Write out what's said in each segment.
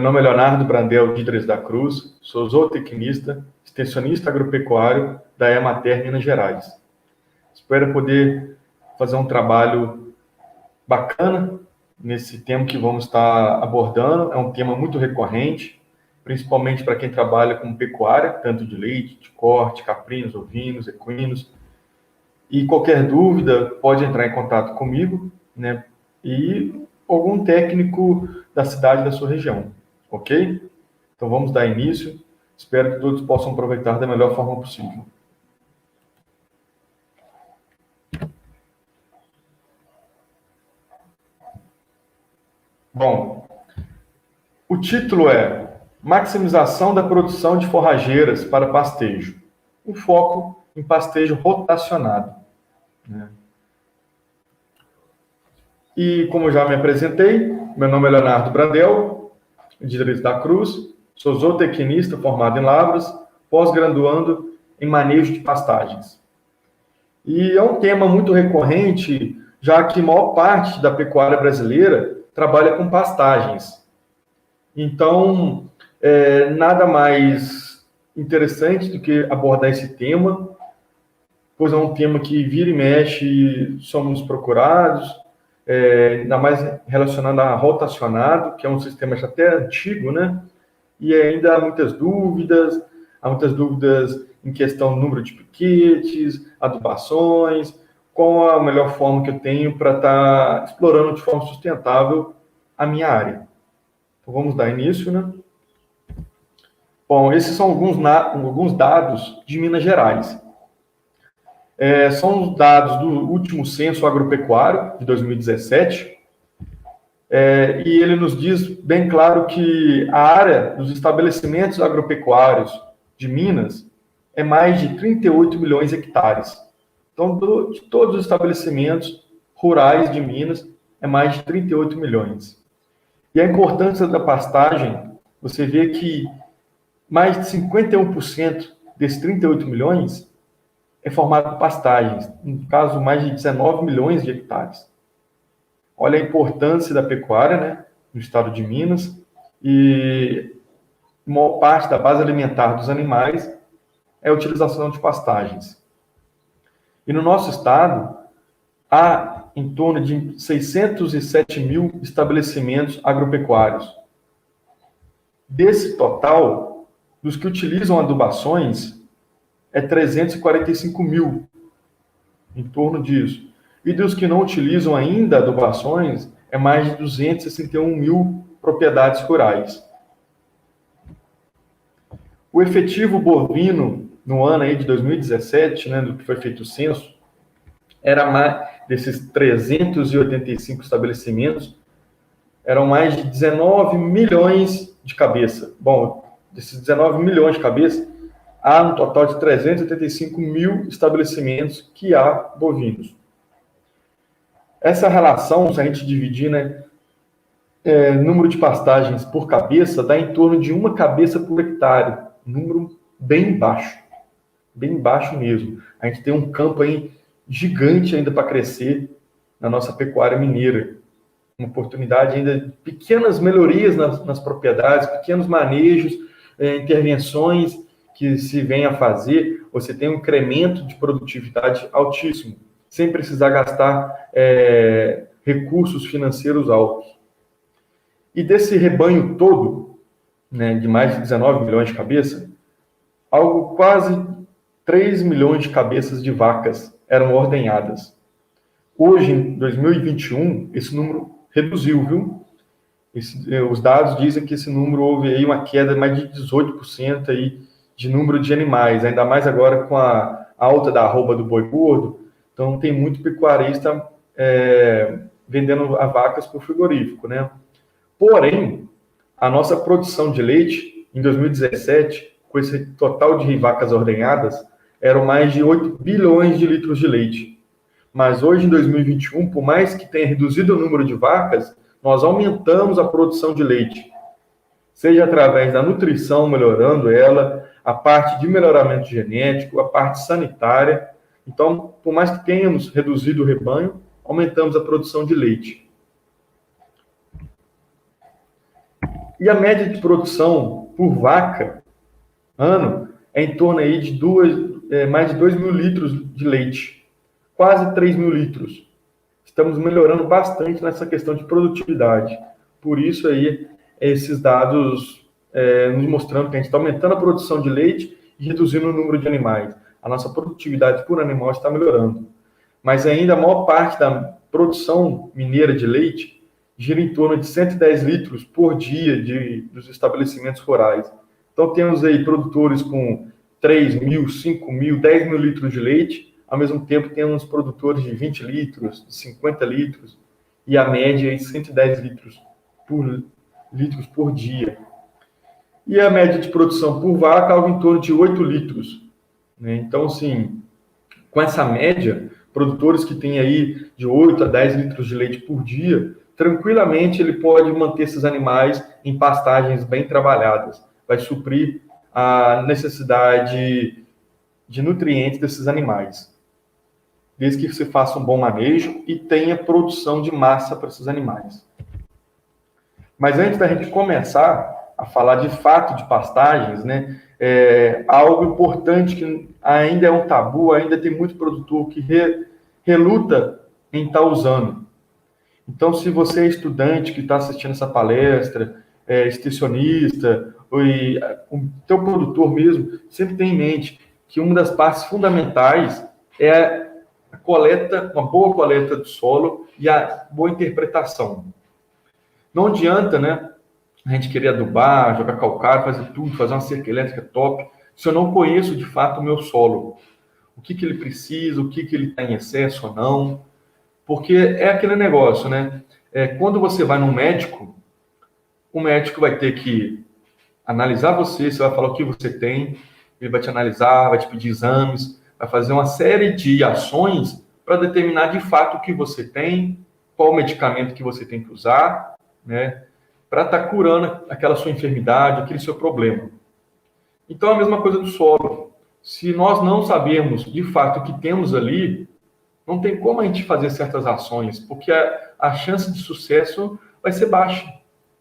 nome é Leonardo Brandel Díderes da Cruz, sou zootecnista, extensionista agropecuário da Emater Minas Gerais. Espero poder fazer um trabalho bacana nesse tema que vamos estar abordando. É um tema muito recorrente, principalmente para quem trabalha com pecuária, tanto de leite, de corte, caprinos, ovinos, equinos. E qualquer dúvida pode entrar em contato comigo, né? E algum técnico da cidade da sua região, ok? Então vamos dar início. Espero que todos possam aproveitar da melhor forma possível. Bom, o título é Maximização da produção de forrageiras para pastejo. Um foco em pastejo rotacionado, né? E como eu já me apresentei, meu nome é Leonardo Brandel, Díderes da Cruz, sou zootecnista formado em Lavras, pós-graduando em manejo de pastagens. E é um tema muito recorrente, já que a maior parte da pecuária brasileira trabalha com pastagens. Então, nada mais interessante do que abordar esse tema, pois é um tema que vira e mexe, somos procurados, ainda mais relacionado a rotacionado, que é um sistema já até antigo, né? E ainda há muitas dúvidas em questão do número de piquetes, adubações, qual a melhor forma que eu tenho para estar explorando de forma sustentável a minha área. Então, vamos dar início, né? Bom, esses são alguns dados de Minas Gerais. São os dados do último censo agropecuário, de 2017, e ele nos diz bem claro que a área dos estabelecimentos agropecuários de Minas é mais de 38 milhões de hectares. Então, de todos os estabelecimentos rurais de Minas, é mais de 38 milhões. E a importância da pastagem, você vê que mais de 51% desses 38 milhões é formado por pastagens, no caso, mais de 19 milhões de hectares. Olha a importância da pecuária, né, no estado de Minas, e a maior parte da base alimentar dos animais é a utilização de pastagens. E no nosso estado, há em torno de 607 mil estabelecimentos agropecuários. Desse total, dos que utilizam adubações, é 345 mil, em torno disso. E dos que não utilizam ainda adubações, é mais de 261 mil propriedades rurais. O efetivo bovino no ano aí de 2017, né, do que foi feito o censo, era mais desses 385 estabelecimentos, eram mais de 19 milhões de cabeça. Bom, desses 19 milhões de cabeça, há um total de 385 mil estabelecimentos que há bovinos. Essa relação, se a gente dividir, né, número de pastagens por cabeça, dá em torno de uma cabeça por hectare, número bem baixo mesmo. A gente tem um campo aí gigante ainda para crescer na nossa pecuária mineira. Uma oportunidade ainda de pequenas melhorias nas propriedades, pequenos manejos, intervenções que se vem a fazer, você tem um incremento de produtividade altíssimo, sem precisar gastar recursos financeiros altos. E desse rebanho todo, né, de mais de 19 milhões de cabeças, algo quase 3 milhões de cabeças de vacas eram ordenhadas. Hoje, em 2021, esse número reduziu, viu? Os dados dizem que esse número houve aí uma queda de mais de 18% aí de número de animais, ainda mais agora com a alta da arroba do boi gordo. Então, tem muito pecuarista vendendo as vacas por frigorífico, né? Porém, a nossa produção de leite, em 2017, com esse total de vacas ordenhadas, eram mais de 8 bilhões de litros de leite. Mas hoje, em 2021, por mais que tenha reduzido o número de vacas, nós aumentamos a produção de leite, seja através da nutrição, melhorando ela, a parte de melhoramento genético, a parte sanitária. Então, por mais que tenhamos reduzido o rebanho, aumentamos a produção de leite. E a média de produção por vaca, ano, é em torno aí de mais de 2 mil litros de leite, quase 3 mil litros. Estamos melhorando bastante nessa questão de produtividade. Por isso aí, esses dados nos mostrando que a gente está aumentando a produção de leite e reduzindo o número de animais. A nossa produtividade por animal está melhorando. Mas ainda a maior parte da produção mineira de leite gira em torno de 110 litros por dia dos estabelecimentos rurais. Então, temos aí produtores com 3 mil, 5 mil, 10 mil litros de leite. Ao mesmo tempo, temos produtores de 20 litros, de 50 litros, e a média é 110 litros por dia. E a média de produção por vaca, algo em torno de 8 litros. Né? Então, assim, com essa média, produtores que têm aí de 8 a 10 litros de leite por dia, tranquilamente ele pode manter esses animais em pastagens bem trabalhadas. Vai suprir a necessidade de nutrientes desses animais. Desde que você faça um bom manejo e tenha produção de massa para esses animais. Mas antes da gente começar a falar de fato de pastagens, né, algo importante que ainda é um tabu, ainda tem muito produtor que reluta em estar usando. Então, se você é estudante que está assistindo essa palestra, extensionista, o teu produtor mesmo, sempre tem em mente que uma das partes fundamentais é a coleta, uma boa coleta do solo e a boa interpretação. Não adianta, né, a gente querer adubar, jogar calcário, fazer tudo, fazer uma cerca elétrica top, se eu não conheço de fato o meu solo. O que ele precisa, o que ele está em excesso ou não. Porque é aquele negócio, né? Quando você vai num médico, o médico vai ter que analisar você vai falar o que você tem, ele vai te analisar, vai te pedir exames, vai fazer uma série de ações para determinar de fato o que você tem, qual o medicamento que você tem que usar, né? Para estar curando aquela sua enfermidade, aquele seu problema. Então, a mesma coisa do solo. Se nós não sabemos de fato o que temos ali, não tem como a gente fazer certas ações, porque a chance de sucesso vai ser baixa.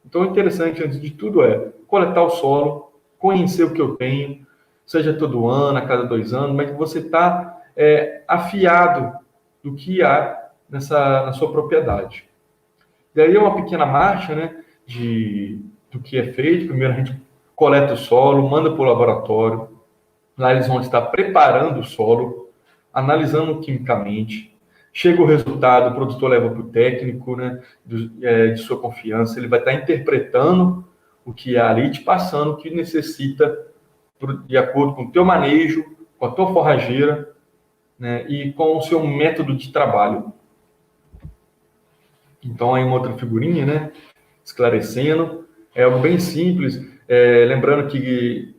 Então, o interessante, antes de tudo, é coletar o solo, conhecer o que eu tenho, seja todo ano, a cada 2 anos, mas que você está afiado do que há na sua propriedade. E aí é uma pequena marcha, né, do que é feito. Primeiro, a gente coleta o solo, manda para o laboratório. Lá eles vão estar preparando o solo, analisando quimicamente. Chega o resultado, o produtor leva para o técnico, né, de sua confiança. Ele vai estar interpretando o que há ali, te passando o que necessita de acordo com o teu manejo, com a tua forrageira, né, e com o seu método de trabalho. Então, aí uma outra figurinha, né, esclarecendo. É algo bem simples, lembrando que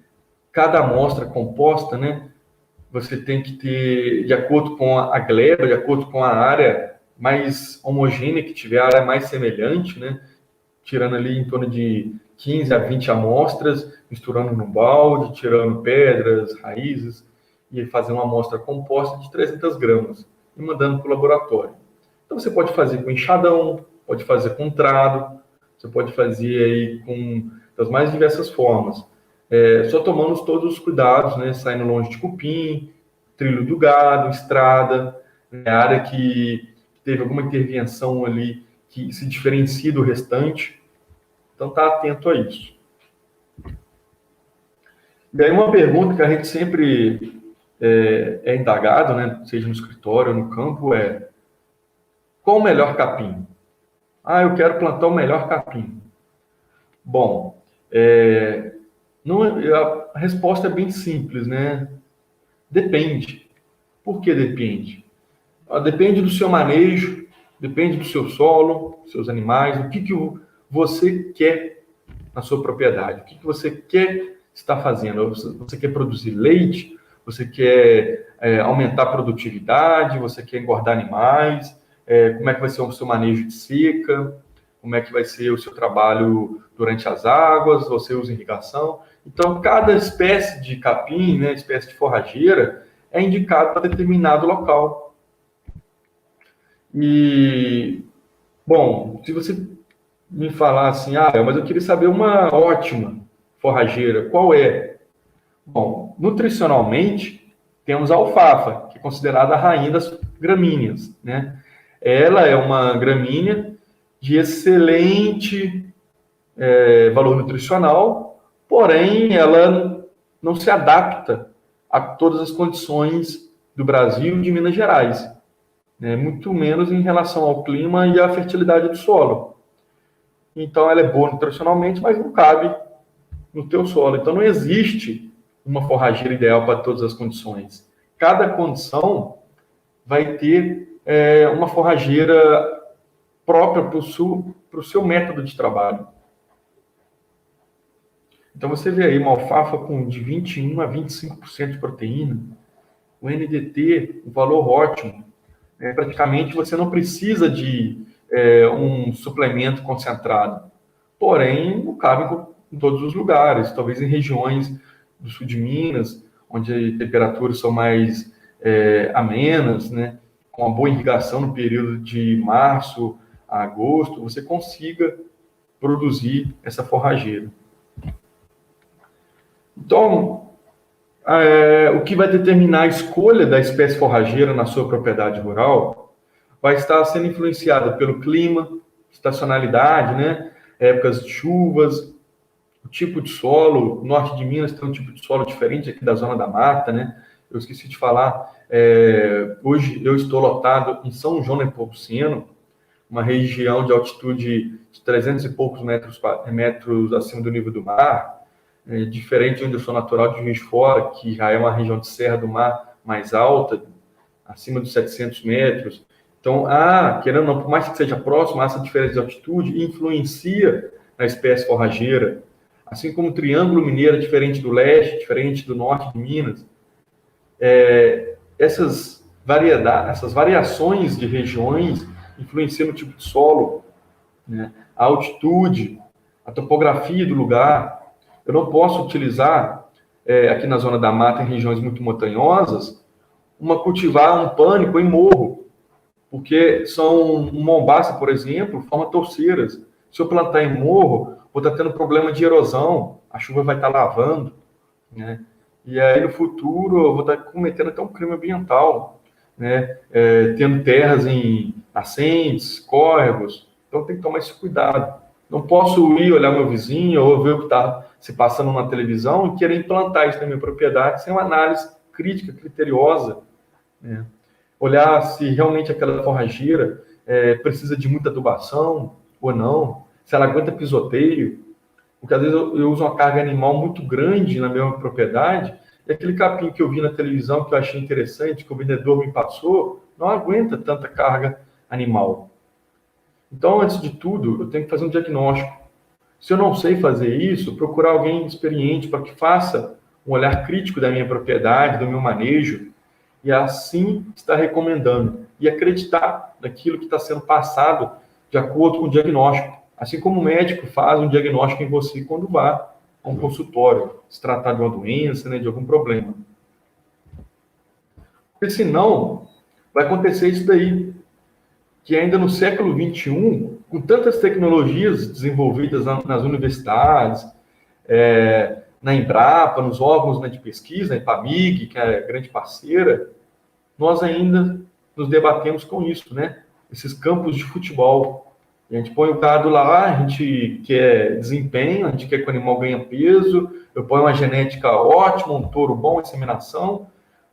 cada amostra composta, né, você tem que ter, de acordo com a gleba, de acordo com a área mais homogênea que tiver, a área mais semelhante, né, tirando ali em torno de 15 a 20 amostras, misturando no balde, tirando pedras, raízes, e fazer uma amostra composta de 300 gramas e mandando para o laboratório. Então, você pode fazer com enxadão, pode fazer com trado, você pode fazer aí com das mais diversas formas. Só tomando todos os cuidados, né? Saindo longe de cupim, trilho do gado, estrada, né? Área que teve alguma intervenção ali que se diferencia do restante. Então, tá atento a isso. E aí, uma pergunta que a gente sempre é indagado, né? Seja no escritório ou no campo, qual o melhor capim? Eu quero plantar o melhor capim. Bom, a resposta é bem simples, né? Depende. Por que depende? Depende do seu manejo, depende do seu solo, dos seus animais, o que você quer na sua propriedade, o que você quer estar fazendo. Você quer produzir leite, você quer aumentar a produtividade, você quer engordar animais, como é que vai ser o seu manejo de seca, como é que vai ser o seu trabalho durante as águas, você usa irrigação. Então, cada espécie de capim, né, espécie de forrageira, é indicado para determinado local. E, bom, se você me falar assim, mas eu queria saber uma ótima forrageira, qual é? Bom, nutricionalmente, temos a alfafa, que é considerada a rainha das gramíneas, né? Ela é uma gramínea de excelente valor nutricional, porém ela não se adapta a todas as condições do Brasil e de Minas Gerais, né? Muito menos em relação ao clima e à fertilidade do solo. Então ela é boa nutricionalmente, mas não cabe no teu solo. Então não existe uma forrageira ideal para todas as condições. Cada condição vai ter uma forrageira própria para o seu método de trabalho. Então você vê aí uma alfafa com de 21 a 25% de proteína, o NDT, um valor ótimo. Praticamente você não precisa de um suplemento concentrado. Porém, não cabe em todos os lugares, talvez em regiões do sul de Minas, onde as temperaturas são mais amenas, né? Com uma boa irrigação no período de março a agosto, você consiga produzir essa forrageira. Então, o que vai determinar a escolha da espécie forrageira na sua propriedade rural vai estar sendo influenciada pelo clima, estacionalidade, né? Épocas de chuvas, o tipo de solo. O norte de Minas tem um tipo de solo diferente aqui da zona da mata, né? Eu esqueci de falar, hoje eu estou lotado em São João do Nepomuceno, uma região de altitude de 300 e poucos metros acima do nível do mar, diferente de onde eu sou natural, de Juiz de Fora, que já é uma região de serra do mar mais alta, acima dos 700 metros. Então, querendo ou não, por mais que seja próximo, essa diferença de altitude influencia na espécie forrageira. Assim como o Triângulo Mineiro é diferente do leste, diferente do norte de Minas. Essas variações de regiões influenciam no tipo de solo, né? A altitude, a topografia do lugar. Eu não posso utilizar, aqui na zona da mata, em regiões muito montanhosas, cultivar um pânico em morro, porque um mombaça, por exemplo, forma torceiras. Se eu plantar em morro, vou estar tendo problema de erosão, a chuva vai estar lavando, né? E aí, no futuro, eu vou estar cometendo até um crime ambiental, né? Tendo terras em nascentes, córregos. Então, tem que tomar esse cuidado. Não posso ir olhar meu vizinho ou ver o que está se passando na televisão e querer implantar isso na minha propriedade sem uma análise crítica, criteriosa, né? Olhar se realmente aquela forrageira precisa de muita adubação ou não, se ela aguenta pisoteio, porque às vezes eu uso uma carga animal muito grande na minha propriedade e aquele capim que eu vi na televisão que eu achei interessante, que o vendedor me passou, não aguenta tanta carga animal. Então, antes de tudo, eu tenho que fazer um diagnóstico. Se eu não sei fazer isso, procurar alguém experiente para que faça um olhar crítico da minha propriedade, do meu manejo, e assim estar recomendando e acreditar naquilo que está sendo passado de acordo com o diagnóstico. Assim como o médico faz um diagnóstico em você quando vá a um consultório, se tratar de uma doença, né, de algum problema. Porque senão, vai acontecer isso daí, que ainda no século XXI, com tantas tecnologias desenvolvidas nas universidades, na Embrapa, nos órgãos, né, de pesquisa, na Epamig, que é grande parceira, nós ainda nos debatemos com isso, né? Esses campos de futebol. A gente põe o gado lá, a gente quer desempenho, a gente quer que o animal ganhe peso, eu ponho uma genética ótima, um touro bom, inseminação,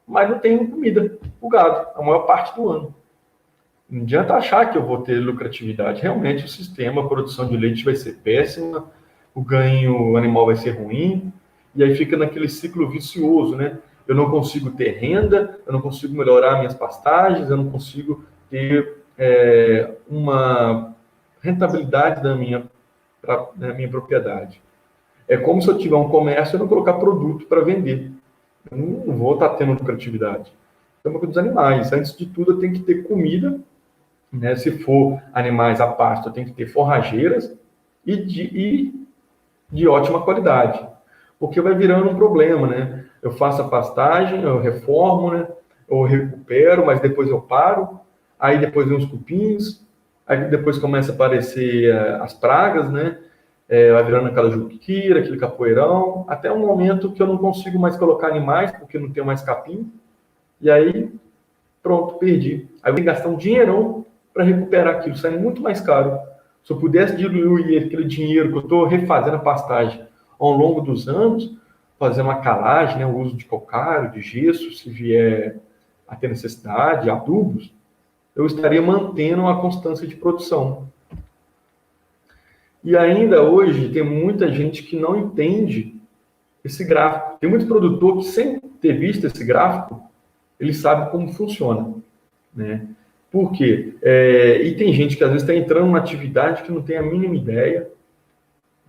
mas não tenho comida o gado, a maior parte do ano. Não adianta achar que eu vou ter lucratividade. Realmente o sistema, a produção de leite vai ser péssima, o ganho animal vai ser ruim, e aí fica naquele ciclo vicioso, né? Eu não consigo ter renda, eu não consigo melhorar minhas pastagens, eu não consigo ter uma rentabilidade da minha propriedade. É como se eu tiver um comércio e não colocar produto para vender. Eu não vou estar tendo lucratividade. Então, dos animais, antes de tudo, eu tenho que ter comida, né? Se for animais a pasto, eu tenho que ter forrageiras e de ótima qualidade, porque vai virando um problema, né? Eu faço a pastagem, eu reformo, né? Eu recupero, mas depois eu paro, aí depois vem os cupins, aí depois começa a aparecer as pragas, né? Vai virando aquela juquira, aquele capoeirão, até um momento que eu não consigo mais colocar animais, porque não tenho mais capim, e aí, pronto, perdi. Aí eu tenho que gastar um dinheirão para recuperar aquilo, sai muito mais caro. Se eu pudesse diluir aquele dinheiro que eu estou refazendo a pastagem ao longo dos anos, fazer uma calagem, né, o uso de calcário, de gesso, se vier a ter necessidade, adubos, eu estaria mantendo uma constância de produção. E ainda hoje tem muita gente que não entende esse gráfico. Tem muito produtor que, sem ter visto esse gráfico, ele sabe como funciona, né? Por quê? E tem gente que às vezes está entrando numa atividade que não tem a mínima ideia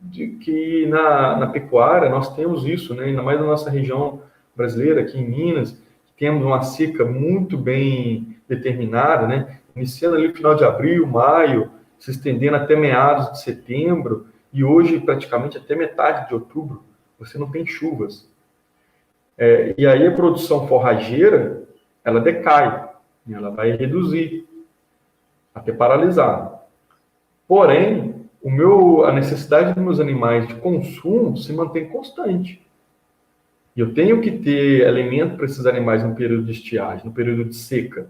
de que na pecuária nós temos isso, né? Ainda mais na nossa região brasileira, aqui em Minas, temos uma seca muito bem determinada, né? Iniciando ali no final de abril, maio, se estendendo até meados de setembro, e hoje praticamente até metade de outubro, você não tem chuvas. E aí a produção forrageira, ela decai, ela vai reduzir, até paralisar. Porém, a necessidade dos meus animais de consumo se mantém constante. E eu tenho que ter alimento para esses animais no período de estiagem, no período de seca.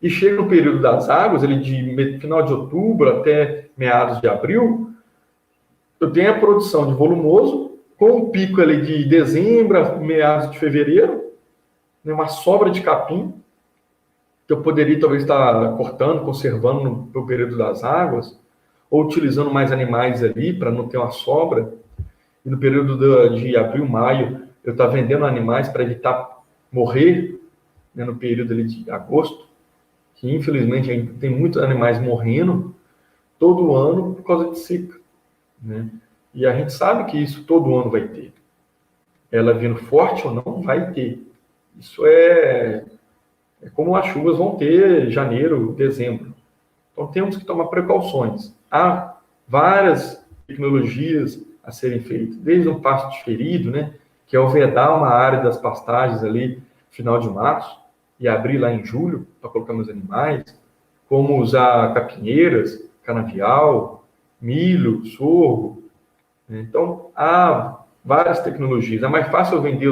E chega no período das águas, ele de final de outubro até meados de abril, eu tenho a produção de volumoso, com um pico ali de dezembro, meados de fevereiro, né, uma sobra de capim, que eu poderia talvez estar cortando, conservando no período das águas, ou utilizando mais animais ali para não ter uma sobra. E no período de abril, maio, eu estou vendendo animais para evitar morrer, né, no período ali de agosto, que infelizmente ainda tem muitos animais morrendo todo ano por causa de seca, né? E a gente sabe que isso todo ano vai ter. Ela vindo forte ou não, vai ter. Isso é como as chuvas vão ter janeiro, dezembro. Então temos que tomar precauções. Há várias tecnologias a serem feitas, desde um pasto diferido, né, que é o vedar uma área das pastagens ali final de março e abrir lá em julho para colocar meus animais, como usar capineiras, canavial, milho, sorgo. Então há várias tecnologias. É mais fácil eu vender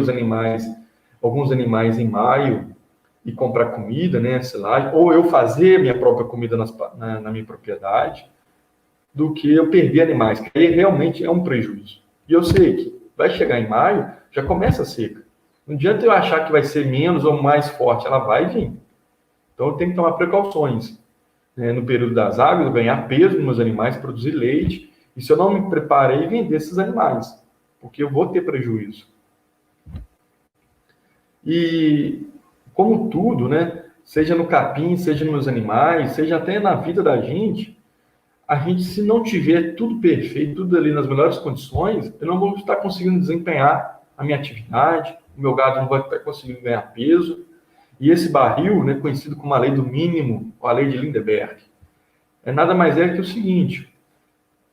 alguns animais em maio e comprar comida, né, silagem, ou eu fazer minha própria comida na minha propriedade, do que eu perder animais, que aí realmente é um prejuízo. E eu sei que vai chegar em maio, já começa a seca. Não adianta eu achar que vai ser menos ou mais forte, ela vai vir. Então eu tenho que tomar precauções, né, no período das águas, eu ganhar peso nos meus animais, produzir leite, e se eu não me preparei, vender esses animais, porque eu vou ter prejuízo. E como tudo, né, seja no capim, seja nos animais, seja até na vida da gente, a gente, se não tiver tudo perfeito, tudo ali nas melhores condições, eu não vou estar conseguindo desempenhar a minha atividade, o meu gado não vai estar conseguindo ganhar peso. E esse barril, né, conhecido como a lei do mínimo, ou a lei de Lindeberg, nada mais que o seguinte: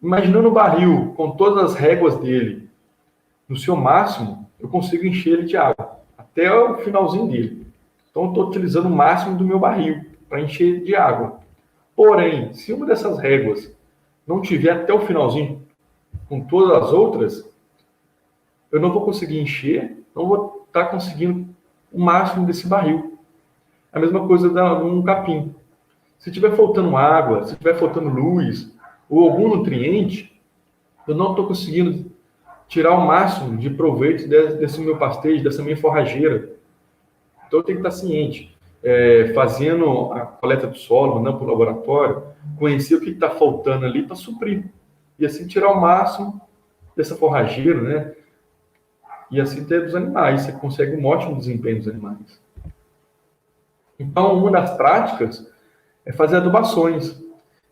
imaginando o barril com todas as réguas dele no seu máximo, eu consigo encher ele de água, até o finalzinho dele. Então, eu estou utilizando o máximo do meu barril para encher de água. Porém, se uma dessas réguas não tiver até o finalzinho com todas as outras, eu não vou conseguir encher, não vou estar conseguindo o máximo desse barril. A mesma coisa num capim. Se estiver faltando água, se estiver faltando luz ou algum nutriente, eu não estou conseguindo tirar o máximo de proveito desse meu pastejo, dessa minha forrageira. Então eu tenho que estar ciente, fazendo a coleta do solo, mandando para o laboratório, conhecer o que está faltando ali para suprir. E assim tirar o máximo dessa forrageira, né? E assim ter dos animais. Você consegue um ótimo desempenho dos animais. Então, uma das práticas é fazer adubações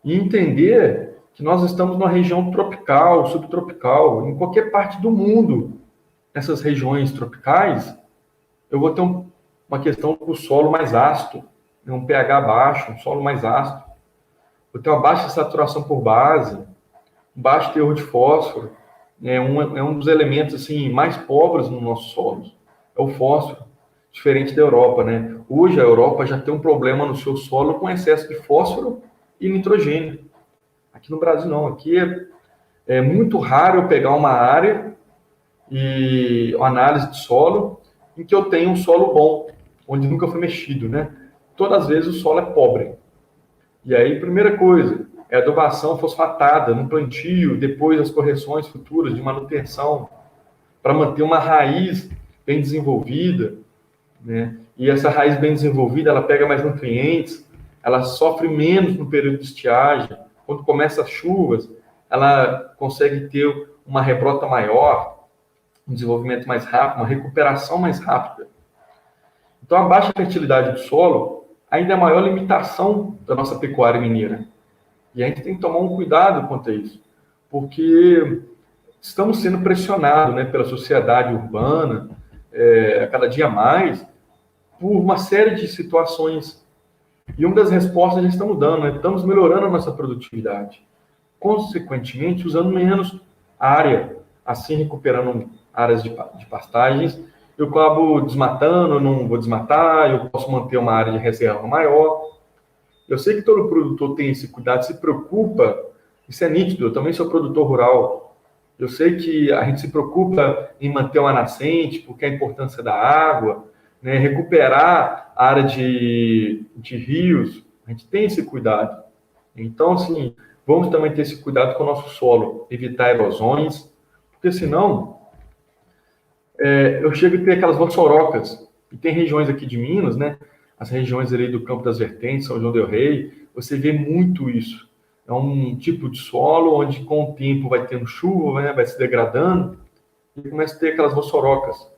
e entender que nós estamos numa região tropical, subtropical. Em qualquer parte do mundo, nessas regiões tropicais, eu vou ter uma questão do solo mais ácido, um pH baixo, um solo mais ácido. Vou ter uma baixa saturação por base, um baixo teor de fósforo. É um dos elementos assim, mais pobres no nosso solo. É o fósforo, diferente da Europa, né? Hoje a Europa já tem um problema no seu solo com excesso de fósforo e nitrogênio. Aqui no Brasil não, aqui é muito raro eu pegar uma área e uma análise de solo em que eu tenho um solo bom, onde nunca foi mexido, né? Todas as vezes o solo é pobre. E aí, primeira coisa, é adubação fosfatada no plantio, depois as correções futuras de manutenção, para manter uma raiz bem desenvolvida, né? E essa raiz bem desenvolvida, ela pega mais nutrientes, ela sofre menos no período de estiagem. Quando começa as chuvas, ela consegue ter uma rebrota maior, um desenvolvimento mais rápido, uma recuperação mais rápida. Então, a baixa fertilidade do solo ainda é a maior limitação da nossa pecuária mineira. E a gente tem que tomar um cuidado quanto a isso, porque estamos sendo pressionados, né, pela sociedade urbana, a cada dia mais, por uma série de situações. E uma das respostas já estamos dando, né? Estamos melhorando a nossa produtividade. Consequentemente, usando menos área, assim recuperando áreas de pastagens. Eu acabo desmatando, eu não vou desmatar, eu posso manter uma área de reserva maior. Eu sei que todo produtor tem esse cuidado, se preocupa, isso é nítido, eu também sou produtor rural. Eu sei que a gente se preocupa em manter uma nascente, porque a importância da água, né, recuperar a área de rios, a gente tem esse cuidado. Então, assim, vamos também ter esse cuidado com o nosso solo, evitar erosões, porque senão eu chego a ter aquelas vossorocas, e tem regiões aqui de Minas, né, as regiões ali do Campo das Vertentes, São João del Rei, você vê muito isso. É um tipo de solo onde, com o tempo, vai tendo chuva, né, vai se degradando, e começa a ter aquelas vossorocas.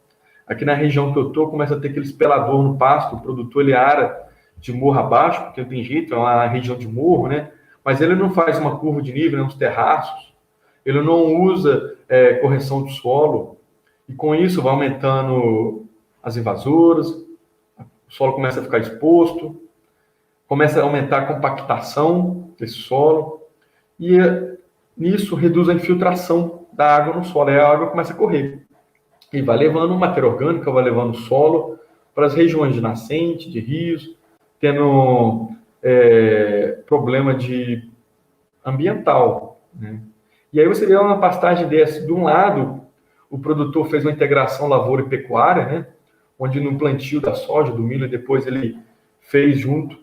Aqui na região que eu estou, começa a ter aquele espelador no pasto, o produtor ele ara de morro abaixo, porque não tem jeito, é uma região de morro, né? Mas ele não faz uma curva de nível, né, uns terraços, ele não usa correção do solo, e com isso vai aumentando as invasoras, o solo começa a ficar exposto, começa a aumentar a compactação desse solo, e nisso reduz a infiltração da água no solo, aí a água começa a correr. E vai levando matéria orgânica, vai levando solo para as regiões de nascente, de rios, tendo problema de ambiental, né? E aí você vê uma pastagem dessa, de um lado, o produtor fez uma integração lavoura e pecuária, né? Onde no plantio da soja, do milho, depois ele fez junto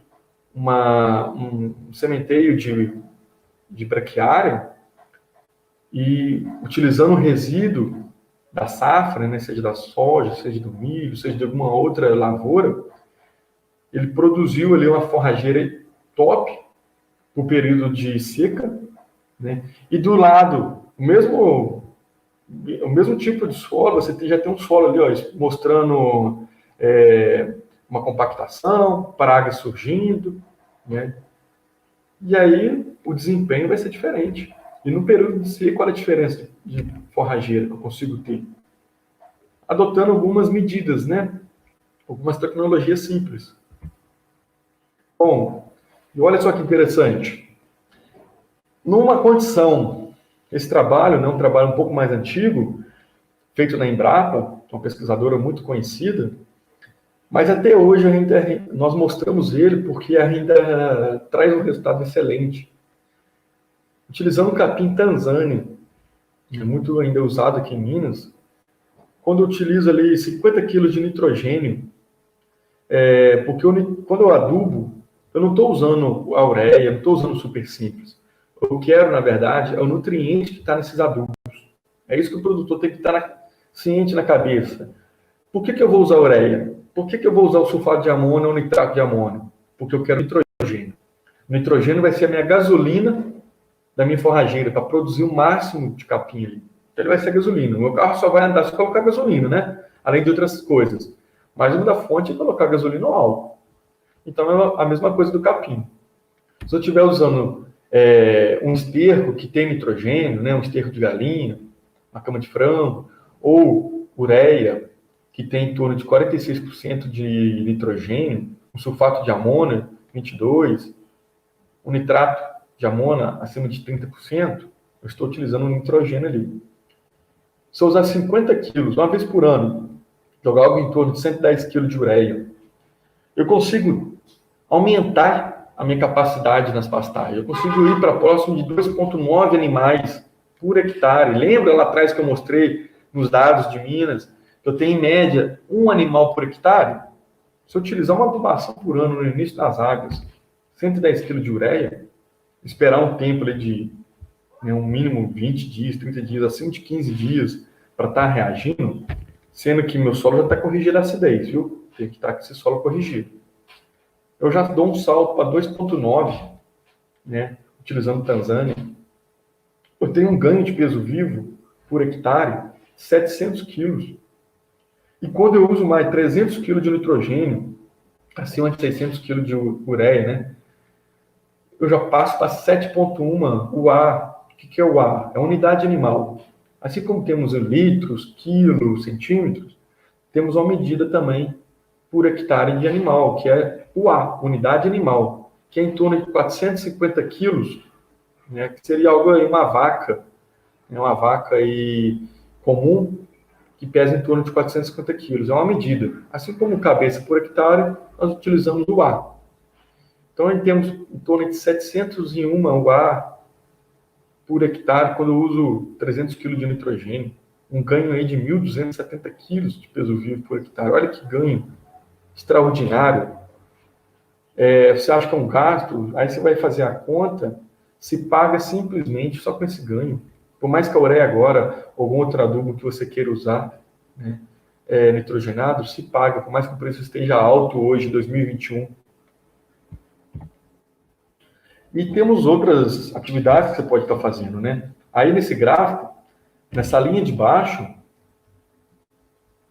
um sementeio de braquiária, e utilizando o resíduo da safra, né, seja da soja, seja do milho, seja de alguma outra lavoura, ele produziu ali uma forrageira top para o período de seca, né? E do lado, o mesmo tipo de solo, você já tem um solo ali, ó, mostrando uma compactação, pragas surgindo, né? E aí o desempenho vai ser diferente. E no período de seca, qual a diferença de forrageira que eu consigo ter? Adotando algumas medidas, né? Algumas tecnologias simples. Bom, e olha só que interessante. Numa condição, esse trabalho, né, um trabalho um pouco mais antigo, feito na Embrapa, uma pesquisadora muito conhecida, mas até hoje nós mostramos ele porque ainda traz um resultado excelente. Utilizando o capim Tanzânia, é muito ainda usado aqui em Minas, quando eu utilizo ali 50 kg de nitrogênio, porque quando eu adubo, eu não estou usando a ureia, não estou usando o super simples. O que eu quero, na verdade, é o nutriente que está nesses adubos. É isso que o produtor tem que estar ciente na cabeça. Por que eu vou usar a ureia? Por que eu vou usar o sulfato de amônio ou o nitrato de amônio? Porque eu quero nitrogênio. O nitrogênio vai ser a minha gasolina da minha forrageira, para produzir o máximo de capim ali. Então ele vai ser gasolina. O meu carro só vai andar se colocar gasolina, né? Além de outras coisas. Mas uma da fonte é colocar gasolina ou álcool. Então é a mesma coisa do capim. Se eu estiver usando um esterco que tem nitrogênio, né? Um esterco de galinha, uma cama de frango, ou ureia, que tem em torno de 46% de nitrogênio, um sulfato de amônio, 22%, um nitrato de amônia acima de 30%, eu estou utilizando o nitrogênio ali. Se eu usar 50 quilos uma vez por ano, jogar algo em torno de 110 quilos de ureia, eu consigo aumentar a minha capacidade nas pastagens. Eu consigo ir para próximo de 2,9 animais por hectare. Lembra lá atrás que eu mostrei nos dados de Minas, que eu tenho em média um animal por hectare? Se eu utilizar uma adubação por ano no início das águas, 110 kg de ureia, esperar um tempo ali de um mínimo 20 dias, 30 dias, acima de 15 dias, para estar reagindo, sendo que meu solo já está corrigido a acidez, viu? Tem que estar com esse solo corrigido. Eu já dou um salto para 2,9, né? Utilizando Tanzânia. Eu tenho um ganho de peso vivo por hectare 700 quilos. E quando eu uso mais 300 quilos de nitrogênio, acima de 600 quilos de ureia, né? Eu já passo para 7,1 o A. O que é o A? É a unidade animal. Assim como temos litros, quilos, centímetros, temos uma medida também por hectare de animal, que é o A, unidade animal, que é em torno de 450 quilos, né, que seria algo aí, uma vaca aí comum, que pesa em torno de 450 quilos. É uma medida. Assim como cabeça por hectare, nós utilizamos o A. Então, nós temos em torno de 701 UA por hectare quando eu uso 300 kg de nitrogênio. Um ganho aí de 1.270 kg de peso vivo por hectare. Olha que ganho extraordinário. Você acha que é um gasto, aí você vai fazer a conta, se paga simplesmente só com esse ganho. Por mais que a ureia agora, ou algum outro adubo que você queira usar, né, nitrogenado, se paga, por mais que o preço esteja alto hoje, em 2021. E temos outras atividades que você pode estar fazendo, né? Aí nesse gráfico, nessa linha de baixo,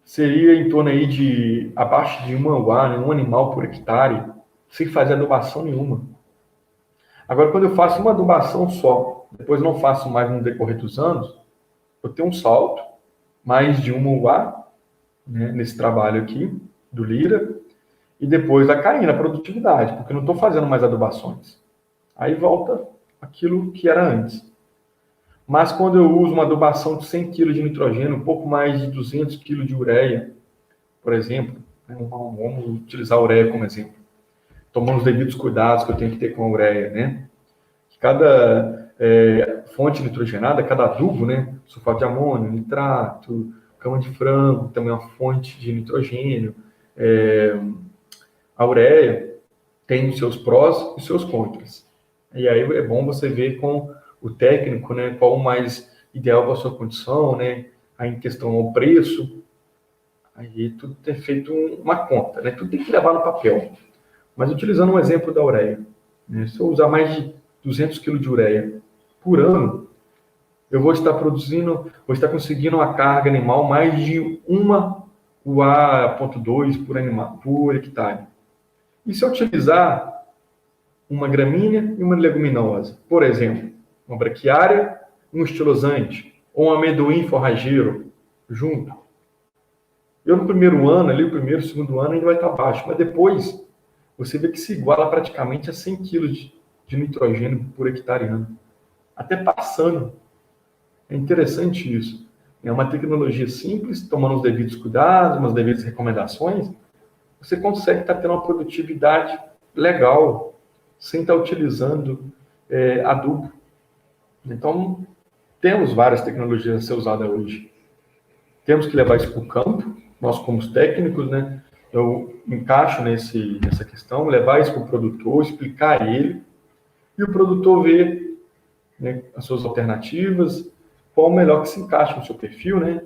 seria em torno aí de abaixo de uma UA, né, um animal por hectare, sem fazer adubação nenhuma. Agora, quando eu faço uma adubação só, depois não faço mais no decorrer dos anos, eu tenho um salto, mais de uma UA, né, nesse trabalho aqui, do Lira, e depois vai caindo a produtividade, porque eu não estou fazendo mais adubações. Aí volta aquilo que era antes. Mas quando eu uso uma adubação de 100 kg de nitrogênio, um pouco mais de 200 kg de ureia, por exemplo, né, vamos utilizar a ureia como exemplo, tomando os devidos cuidados que eu tenho que ter com a ureia, né? Cada fonte nitrogenada, cada adubo, né? Sulfato de amônio, nitrato, cama de frango, também uma fonte de nitrogênio, a ureia tem os seus prós e os seus contras. E aí é bom você ver com o técnico, né, qual o mais ideal para a sua condição, né, aí em questão ao preço, aí tudo tem feito uma conta, né, tudo tem que levar no papel. Mas utilizando um exemplo da ureia, né, se eu usar mais de 200 kg de ureia por ano, eu vou estar conseguindo uma carga animal mais de uma UA.2 por hectare. E se eu utilizar uma gramínea e uma leguminosa, por exemplo, uma braquiária, um estilosante, ou um amendoim forrageiro junto, eu no primeiro ano, ali, o primeiro, segundo ano, ainda vai estar baixo, mas depois você vê que se iguala praticamente a 100 kg de nitrogênio por hectare ano, até passando. É interessante isso. É uma tecnologia simples, tomando os devidos cuidados, umas devidas recomendações, você consegue estar tendo uma produtividade legal, sem estar utilizando adubo. Então, temos várias tecnologias a ser usadas hoje. Temos que levar isso para o campo, nós como os técnicos, né? Eu encaixo nessa questão, levar isso para o produtor, explicar a ele, e o produtor ver, né, as suas alternativas, qual o melhor que se encaixa no seu perfil, né?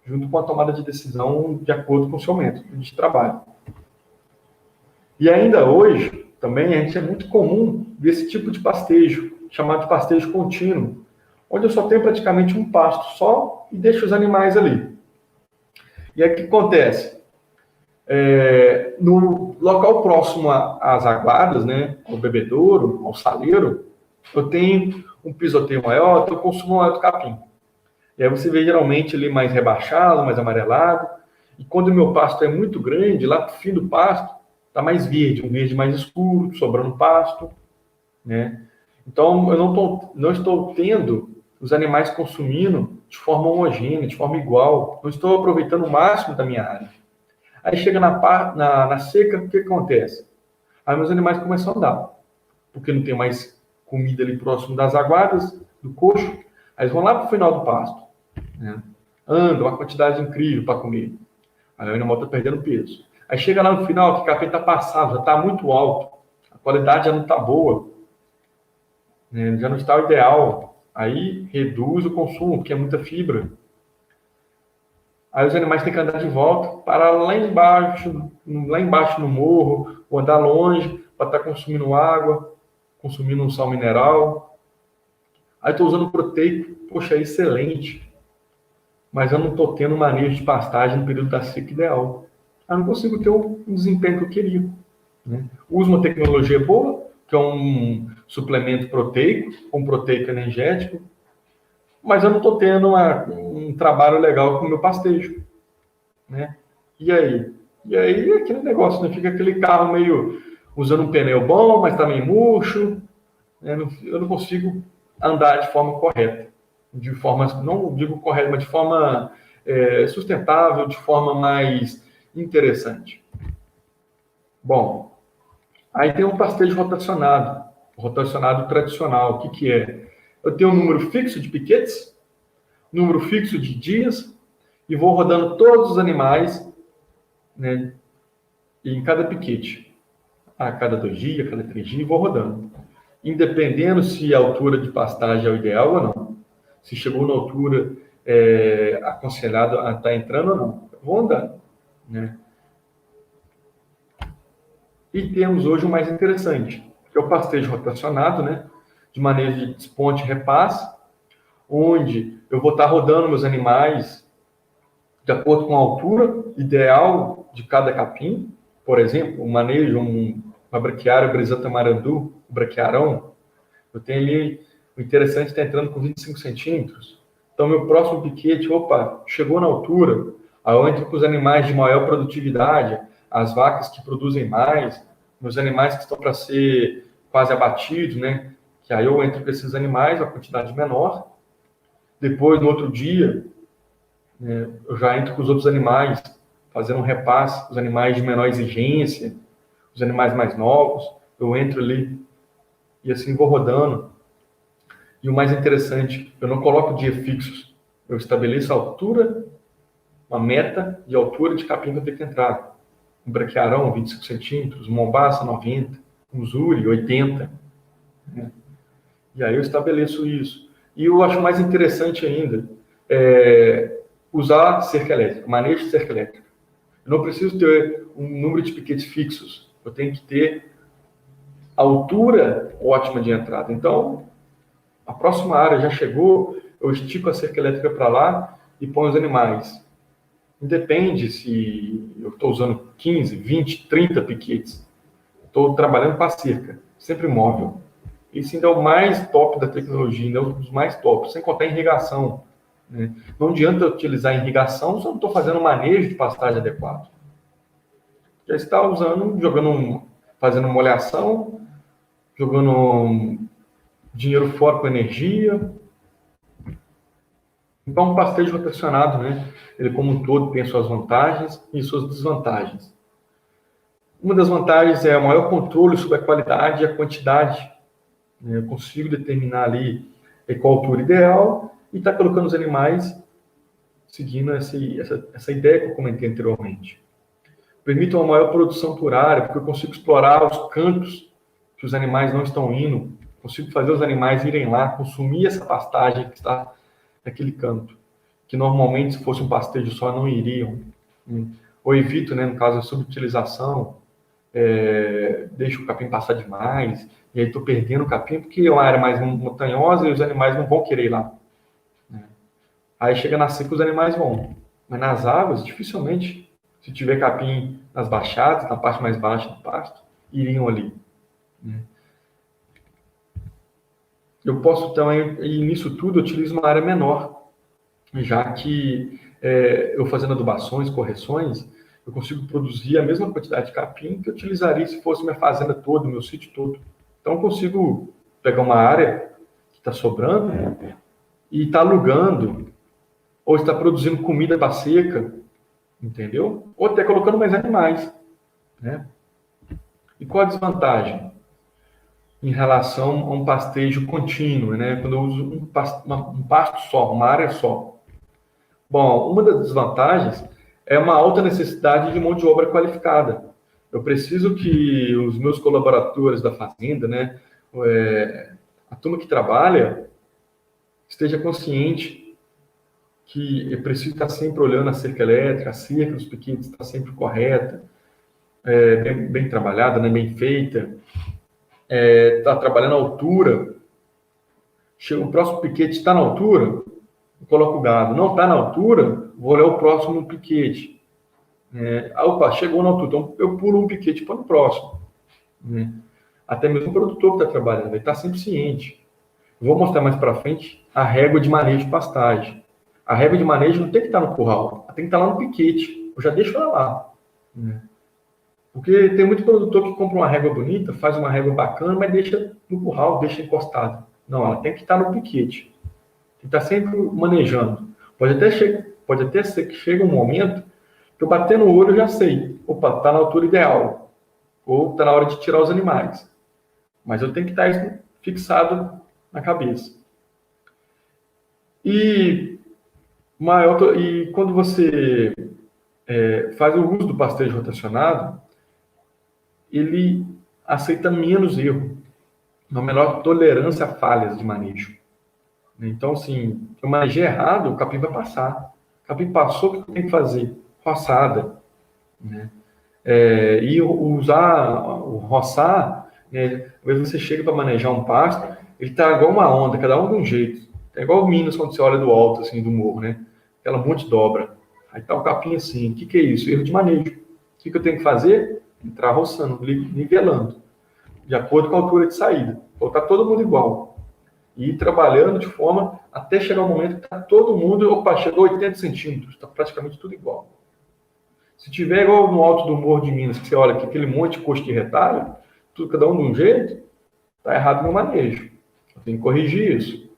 Junto com a tomada de decisão de acordo com o seu método de trabalho. E ainda hoje, também, a gente é muito comum ver esse tipo de pastejo, chamado de pastejo contínuo, onde eu só tenho praticamente um pasto só e deixo os animais ali. E aí o que acontece? No local próximo às aguadas, né, ao bebedouro, ao saleiro, eu tenho um pisoteio maior, então eu consumo maior do capim. E aí você vê geralmente ele mais rebaixado, mais amarelado. E quando o meu pasto é muito grande, lá pro fim do pasto, está mais verde, um verde mais escuro, sobrando pasto, né? Então, eu não estou tendo os animais consumindo de forma homogênea, de forma igual. Não estou aproveitando o máximo da minha área. Aí chega na seca, o que acontece? Aí meus animais começam a andar. porque não tem mais comida ali próximo das aguadas, do coxo. Aí eles vão lá para o final do pasto, né? Andam uma quantidade incrível para comer. Aí o animal está perdendo peso. Aí chega lá no final, que o capim está passado, já está muito alto, a qualidade já não está boa, né? Já não está o ideal. Aí reduz o consumo, porque é muita fibra. Aí os animais têm que andar de volta para lá embaixo no morro, ou andar longe para estar consumindo água, consumindo um sal mineral. Aí estou usando proteico, poxa, é excelente. Mas eu não estou tendo manejo de pastagem no período da seca ideal. Eu não consigo ter o desempenho que eu queria, né? Uso uma tecnologia boa, que é um suplemento proteico, um proteico energético, mas eu não estou tendo um trabalho legal com o meu pastejo, né? E aí? E aí é aquele negócio, né? Fica aquele carro meio usando um pneu bom, mas está meio murcho, né? Eu não consigo andar de forma correta, de forma, não digo correta, mas de forma sustentável, de forma mais interessante. Bom, aí tem um pastejo rotacionado tradicional. O que é? Eu tenho um número fixo de piquetes, número fixo de dias, e vou rodando todos os animais, né, em cada piquete. A cada 2 dias, a cada 3 dias, vou rodando. Independendo se a altura de pastagem é o ideal ou não. Se chegou na altura aconselhado a estar entrando ou não. Vou andando, né? E temos hoje o mais interessante, que é o pastejo rotacionado, né? De maneira de desponte e repasse, onde eu vou estar rodando meus animais de acordo com a altura ideal de cada capim. Por exemplo, o manejo, uma braquiária brisanta marandu, o braquiarão, eu tenho ali, o interessante está entrando com 25 centímetros. Então, meu próximo piquete, chegou na altura, aí eu entro com os animais de maior produtividade, as vacas que produzem mais, meus animais que estão para ser quase abatidos, né? Que aí eu entro com esses animais, a quantidade menor. Depois, no outro dia, eu já entro com os outros animais, fazendo um repasse, os animais de menor exigência, os animais mais novos, eu entro ali e assim vou rodando. E o mais interessante, eu não coloco dias fixos, eu estabeleço a altura, uma meta de altura de capim que eu tenho que entrar. Um braquiarão, 25 centímetros, um mombaça, 90, um zuri, 80. Né? E aí eu estabeleço isso. E eu acho mais interessante ainda usar cerca elétrica, manejo de cerca elétrica. Eu não preciso ter um número de piquetes fixos. Eu tenho que ter altura ótima de entrada. Então, a próxima área já chegou, eu estico a cerca elétrica para lá e ponho os animais. Independe se eu estou usando 15, 20, 30 piquetes. Estou trabalhando com a cerca, sempre móvel. Isso ainda é o mais top da tecnologia, ainda é um dos mais tops, sem contar irrigação, né? Não adianta utilizar irrigação se eu não estou fazendo um manejo de pastagem adequado. Já está usando, fazendo molhação, jogando dinheiro fora com energia. Então, o pastejo rotacionado, né? Ele como um todo tem suas vantagens e suas desvantagens. Uma das vantagens é o maior controle sobre a qualidade e a quantidade. Eu consigo determinar ali qual a altura ideal e estar colocando os animais seguindo essa ideia que eu comentei anteriormente. Permite uma maior produção por área, porque eu consigo explorar os cantos que os animais não estão indo, consigo fazer os animais irem lá, consumir essa pastagem que está naquele canto, que normalmente, se fosse um pastejo só, não iriam. Ou evito, né, no caso, a subutilização, deixo o capim passar demais, e aí estou perdendo o capim, porque é uma área mais montanhosa e os animais não vão querer ir lá. Aí chega na seca, os animais vão. Mas nas águas, dificilmente, se tiver capim nas baixadas, na parte mais baixa do pasto, iriam ali. Eu posso também, e nisso tudo, eu utilizo uma área menor, já que eu fazendo adubações, correções, eu consigo produzir a mesma quantidade de capim que eu utilizaria se fosse minha fazenda toda, meu sítio todo. Então, eu consigo pegar uma área que está sobrando e está alugando, ou está produzindo comida para seca, entendeu? Ou até colocando mais animais, né? E qual a desvantagem? em relação a um pastejo contínuo, né? Quando eu uso um pasto só, uma área só. Bom, uma das desvantagens é uma alta necessidade de mão de obra qualificada. Eu preciso que os meus colaboradores da fazenda, né, a turma que trabalha, esteja consciente que eu preciso estar sempre olhando a cerca elétrica, a cerca dos piquetes está sempre correta, bem trabalhada, né, bem feita, está trabalhando à altura. Chega, o próximo piquete está na altura, eu coloco o gado. Não está na altura, vou olhar o próximo piquete. Opa, chegou na altura, então eu pulo um piquete para o próximo. Né? Até mesmo o produtor que está trabalhando, ele está sempre ciente. Vou mostrar mais para frente a régua de manejo de pastagem. A régua de manejo não tem que estar no curral, ela tem que estar lá no piquete. Eu já deixo ela lá. Né? Porque tem muito produtor que compra uma régua bonita, faz uma régua bacana, mas deixa no curral, deixa encostado. Não, ela tem que estar no piquete. Tem que estar sempre manejando. Pode até ser que chegue um momento que eu bater no olho eu já sei. Opa, está na altura ideal. Ou está na hora de tirar os animais. Mas eu tenho que estar isso fixado na cabeça. E quando você faz o uso do pastejo rotacionado, ele aceita menos erro, uma menor tolerância a falhas de manejo. Então, assim, eu manejei errado, o capim vai passar. O capim passou, o que eu tenho que fazer? Roçada. Né? E o roçar, né? Às vezes você chega para manejar um pasto, ele está igual uma onda, cada um de um jeito. É igual o Minas quando você olha do alto, assim, do morro, né? Aquela monte dobra. Aí está o capim assim, o que é isso? Erro de manejo. O que eu tenho que fazer? Entrar roçando, nivelando, de acordo com a altura de saída. Colocar todo mundo igual. E ir trabalhando de forma até chegar o momento que está todo mundo, opa, chegou a 80 centímetros, está praticamente tudo igual. Se tiver igual no alto do Morro de Minas, que você olha aqui, aquele monte de coxa de retalho, tudo cada um de um jeito, está errado no manejo. Eu tenho que corrigir isso.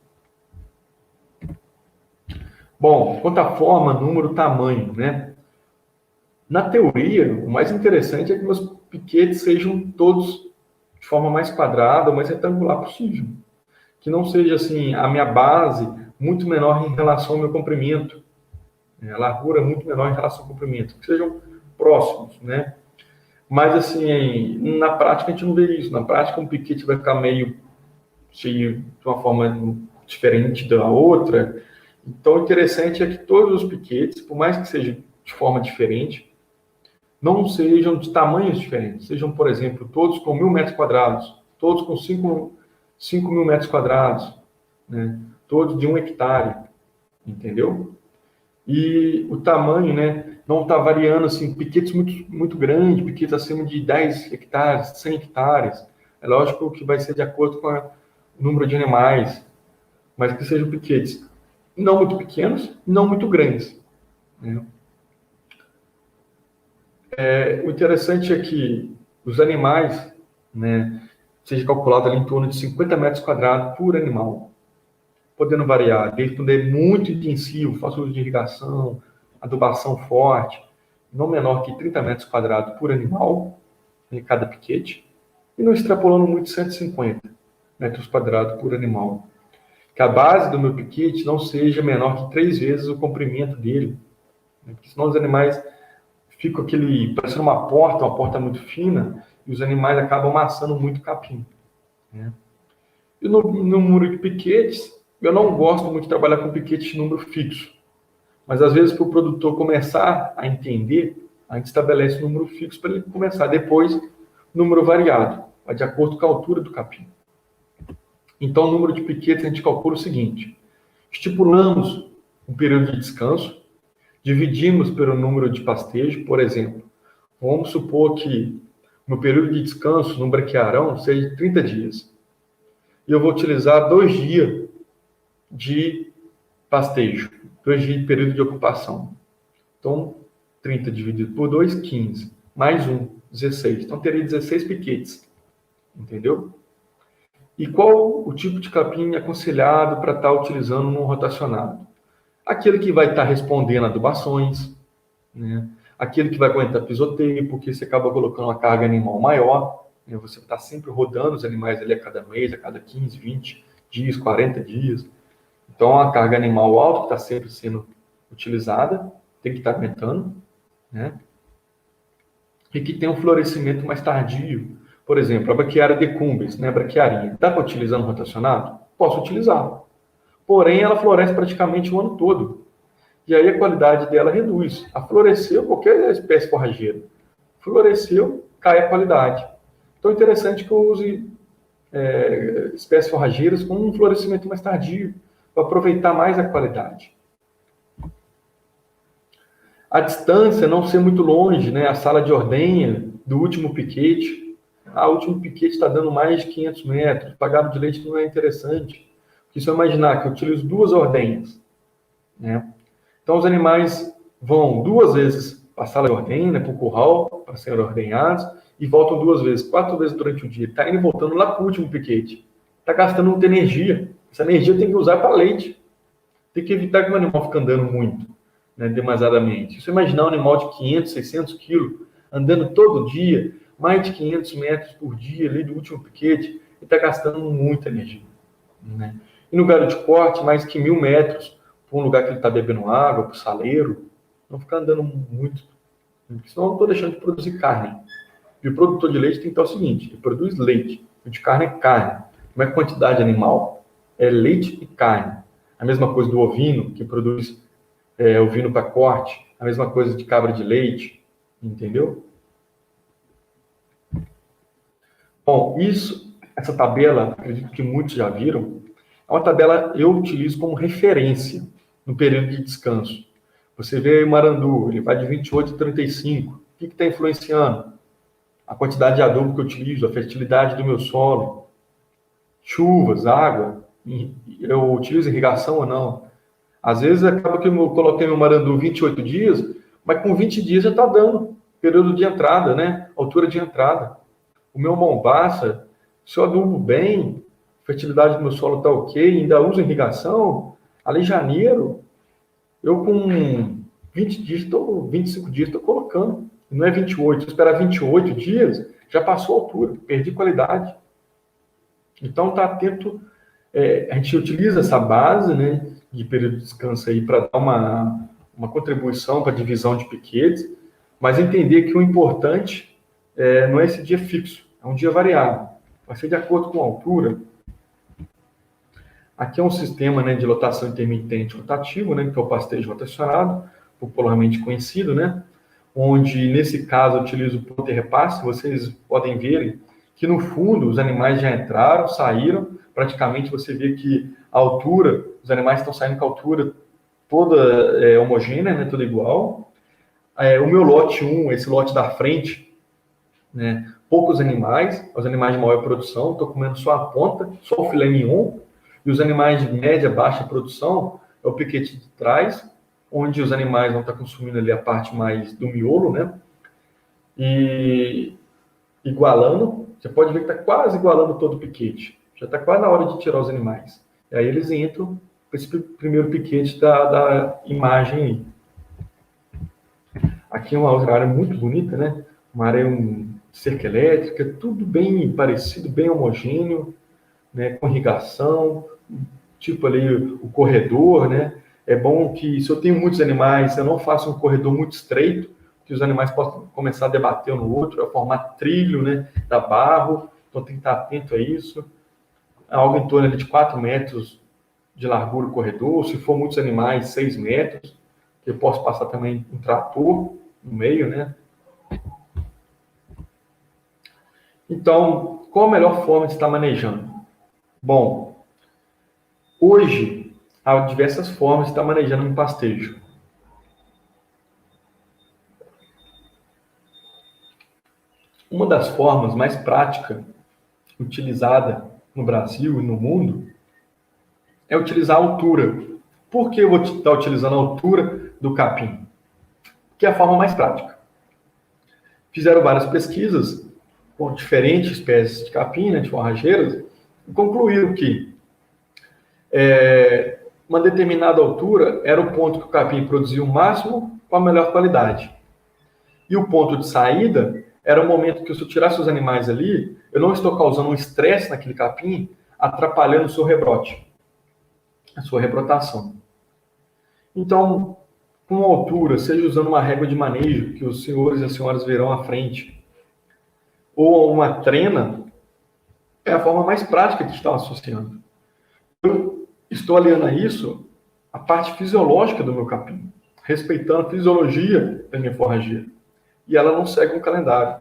Bom, quanto à forma, número, tamanho, né? Na teoria, o mais interessante é que meus piquetes sejam todos de forma mais quadrada, mais retangular possível. Que não seja, assim, a minha base muito menor em relação ao meu comprimento. A largura muito menor em relação ao comprimento. Que sejam próximos, né? Mas, assim, na prática a gente não vê isso. Na prática um piquete vai ficar meio cheio de uma forma diferente da outra. Então, o interessante é que todos os piquetes, por mais que sejam de forma diferente, não sejam de tamanhos diferentes. Sejam, por exemplo, todos com 1.000 metros quadrados, todos com 5.000 metros quadrados, né? Todos de 1 hectare, entendeu? E o tamanho, né, não está variando, assim, piquetes muito, muito grandes, piquetes acima de 10 hectares, 100 hectares. É lógico que vai ser de acordo com o número de animais, mas que sejam piquetes não muito pequenos, não muito grandes. Né? O interessante é que os animais, né, seja calculado ali em torno de 50 metros quadrados por animal, podendo variar, desde quando é muito intensivo, faço uso de irrigação, adubação forte, não menor que 30 metros quadrados por animal, em cada piquete, e não extrapolando muito 150 metros quadrados por animal. Que a base do meu piquete não seja menor que 3 vezes o comprimento dele, né? Porque senão os animais ficam parecendo uma porta muito fina, e os animais acabam amassando muito capim. Né? E no número de piquetes, eu não gosto muito de trabalhar com piquete de número fixo. Mas, às vezes, para o produtor começar a entender, a gente estabelece um número fixo para ele começar. Depois, número variado, de acordo com a altura do capim. Então, o número de piquetes a gente calcula o seguinte. Estipulamos um período de descanso, dividimos pelo número de pastejo, por exemplo. Vamos supor que no período de descanso, no braquiarão, seja 30 dias. E eu vou utilizar 2 dias de pastejo, 2 dias de período de ocupação. Então, 30 dividido por 2, 15. Mais 1, 16. Então, teria 16 piquetes. Entendeu? E qual o tipo de capim aconselhado para estar utilizando no rotacionado? Aquele que vai estar respondendo adubações, né? Aquele que vai aguentar pisoteio, porque você acaba colocando uma carga animal maior. né? Você está sempre rodando os animais ali a cada mês, a cada 15, 20 dias, 40 dias. Então, é uma carga animal alta que está sempre sendo utilizada, tem que estar aguentando, né? E que tem um florescimento mais tardio. Por exemplo, a Braquiária decumbens, né, a braquiarinha, dá para utilizar no rotacionado? Posso utilizar. Porém, ela floresce praticamente o ano todo. E aí a qualidade dela reduz. A floresceu, qualquer espécie forrageira. Floresceu, cai a qualidade. Então é interessante que eu use espécies forrageiras com um florescimento mais tardio, para aproveitar mais a qualidade. A distância não ser muito longe, né? A sala de ordenha do último piquete. O último piquete está dando mais de 500 metros. Pagado de leite não é interessante. Porque se eu imaginar que eu utilizo 2 ordenhas, né? Então os animais vão 2 vezes para a sala de ordenha, né, para o curral, para serem ordenhados, e voltam 2 vezes, 4 vezes durante o dia. Está indo e voltando lá para o último piquete. Está gastando muita energia. Essa energia tem que usar para leite. Tem que evitar que o animal fique andando muito, né, demasiadamente. Se você imaginar um animal de 500, 600 quilos, andando todo dia, mais de 500 metros por dia, ali do último piquete, ele está gastando muita energia, né? E no gado de corte, mais que 1.000 metros, para um lugar que ele está bebendo água, para o saleiro, não ficar andando muito, porque senão eu não estou deixando de produzir carne. E o produtor de leite tem que estar o seguinte: ele produz leite, o de carne é carne. Como é a quantidade animal? É leite e carne. A mesma coisa do ovino, que produz ovino para corte, a mesma coisa de cabra de leite, entendeu? Bom, essa tabela, acredito que muitos já viram, é uma tabela que eu utilizo como referência no período de descanso. Você vê aí o marandu, ele vai de 28 a 35. O que está influenciando? A quantidade de adubo que eu utilizo, a fertilidade do meu solo, chuvas, água, eu utilizo irrigação ou não. Às vezes acaba que eu coloquei meu marandu 28 dias, mas com 20 dias já está dando período de entrada, né? Altura de entrada. O meu mombaça, se eu adubo bem, a fertilidade do meu solo está ok, ainda uso irrigação, ali em janeiro, eu com 20 dias, 25 dias estou colocando. Não é 28, se eu esperar 28 dias, já passou a altura, perdi qualidade. Então, está atento, a gente utiliza essa base, né, de período de descanso aí para dar uma contribuição para a divisão de piquetes, mas entender que o importante não é esse dia fixo, é um dia variável. Vai ser de acordo com a altura. Aqui é um sistema, né, de lotação intermitente rotativo, né, que é o pastejo rotacionado, popularmente conhecido, né, onde, nesse caso, eu utilizo o ponto de repasse. Vocês podem ver que, no fundo, os animais já entraram, saíram, praticamente você vê que a altura, os animais estão saindo com a altura toda homogênea, né, toda igual. O meu lote 1, esse lote da frente, né, poucos animais, os animais de maior produção, estou comendo só a ponta, só o filé mignon, e os animais de média, baixa produção, é o piquete de trás, onde os animais vão estar consumindo ali a parte mais do miolo, né? E igualando, você pode ver que está quase igualando todo o piquete. Já está quase na hora de tirar os animais. E aí eles entram para esse primeiro piquete da imagem aí. Aqui é uma outra área muito bonita, né? Uma área de cerca elétrica, tudo bem parecido, bem homogêneo, né? Com irrigação, tipo ali o corredor, né? É bom que, se eu tenho muitos animais, eu não faço um corredor muito estreito, que os animais possam começar a debater um no outro, a formar trilho, né, da barro. Então tem que estar atento a isso. Algo em torno de 4 metros de largura o corredor. Se for muitos animais, 6 metros. Eu posso passar também um trator no meio, né? Então, qual a melhor forma de estar manejando? Bom, hoje há diversas formas de estar manejando um pastejo. Uma das formas mais práticas utilizada no Brasil e no mundo é utilizar a altura. Por que eu vou estar utilizando a altura do capim? Que é a forma mais prática. Fizeram várias pesquisas com diferentes espécies de capim, né, de forrageiras, e concluíram que uma determinada altura era o ponto que o capim produzia o máximo com a melhor qualidade. E o ponto de saída era o momento que, se eu tirasse os animais ali, eu não estou causando um estresse naquele capim, atrapalhando o seu rebrote, a sua rebrotação. Então, com altura, seja usando uma régua de manejo, que os senhores e as senhoras verão à frente, ou uma trena, é a forma mais prática de estar associando. Eu estou aliando a isso a parte fisiológica do meu capim, respeitando a fisiologia da minha forrageira. E ela não segue um calendário.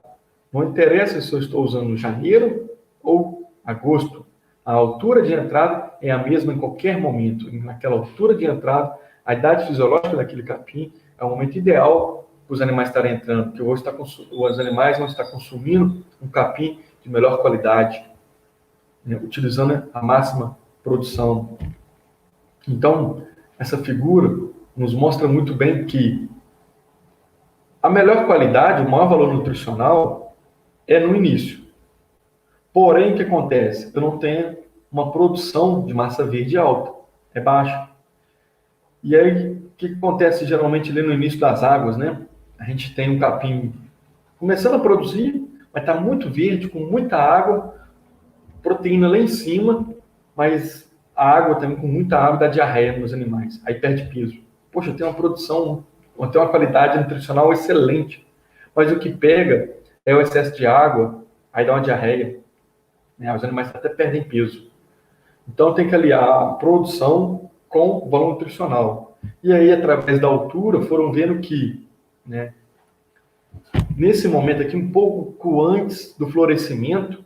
Não interessa se eu estou usando janeiro ou agosto. A altura de entrada é a mesma em qualquer momento. Naquela altura de entrada, a idade fisiológica daquele capim é o momento ideal para os animais estarem entrando, porque os animais vão estar consumindo um capim de melhor qualidade, né, utilizando a máxima produção. Então, essa figura nos mostra muito bem que a melhor qualidade, o maior valor nutricional é no início. Porém, o que acontece? Eu não tenho uma produção de massa verde alta, é baixa. E aí, o que acontece geralmente ali no início das águas, né? A gente tem um capim começando a produzir, mas está muito verde, com muita água, proteína lá em cima, mas a água também com muita água dá diarreia nos animais, aí perde peso. Poxa, tem uma produção, tem uma qualidade nutricional excelente, mas o que pega é o excesso de água, aí dá uma diarreia, né? Os animais até perdem peso. Então tem que aliar a produção com o valor nutricional. E aí, através da altura, foram vendo que, né, nesse momento aqui, um pouco antes do florescimento,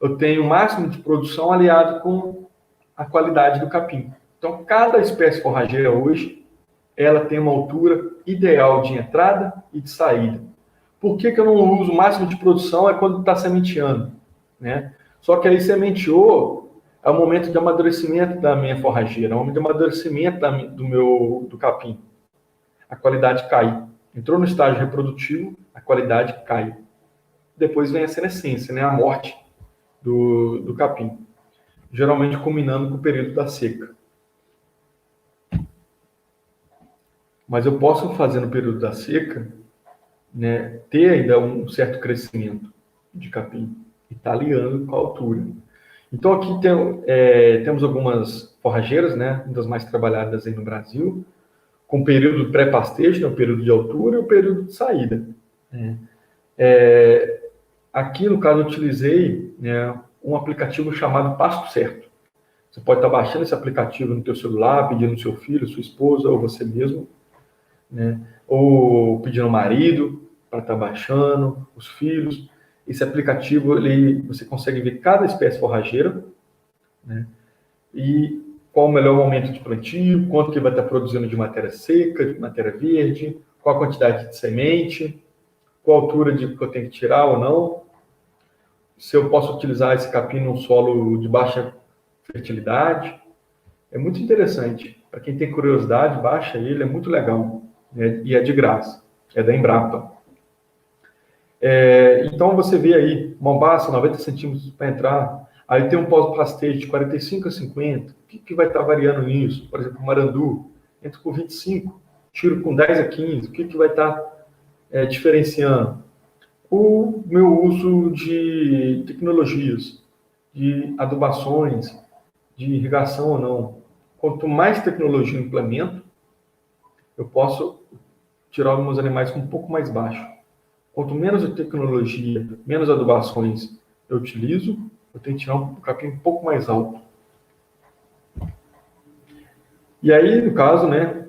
eu tenho o máximo de produção aliado com a qualidade do capim. Então, cada espécie forrageira hoje, ela tem uma altura ideal de entrada e de saída. Por que eu não uso o máximo de produção? É quando está sementeando, né? Só que aí sementeou, é o momento de amadurecimento da minha forrageira, é o momento de amadurecimento do capim. A qualidade cai. Entrou no estágio reprodutivo, a qualidade cai. Depois vem a senescência, né? A morte do capim. Geralmente culminando com o período da seca. Mas eu posso fazer no período da seca, né, ter ainda um certo crescimento de capim e tá aliando com a altura. Então aqui temos algumas forrageiras, né, uma das mais trabalhadas aí no Brasil, com período pré-pastejo, né, o período de altura e o período de saída. Aqui, no caso, eu utilizei, né, um aplicativo chamado Pasto Certo. Você pode estar baixando esse aplicativo no teu celular, pedindo ao seu filho, sua esposa ou você mesmo, né, ou pedindo ao marido para estar baixando, os filhos. Esse aplicativo, você consegue ver cada espécie forrageira, né, e qual o melhor momento de plantio, quanto que vai estar produzindo de matéria seca, de matéria verde, qual a quantidade de semente, qual a altura que eu tenho que tirar ou não, se eu posso utilizar esse capim num solo de baixa fertilidade. É muito interessante. Para quem tem curiosidade, baixa ele, é muito legal, né? E é de graça, é da Embrapa. Então você vê aí, Mombaça, 90 centímetros para entrar, aí tem um pós-pastejo de 45 a 50, o que vai estar variando nisso? Por exemplo, Marandu, entra com 25, tiro com 10 a 15, o que vai estar diferenciando? O meu uso de tecnologias, de adubações, de irrigação ou não. Quanto mais tecnologia eu implemento, eu posso tirar os meus animais com um pouco mais baixo. Quanto menos tecnologia, menos adubações eu utilizo, eu tenho que tirar um capim um pouco mais alto. E aí, no caso, né,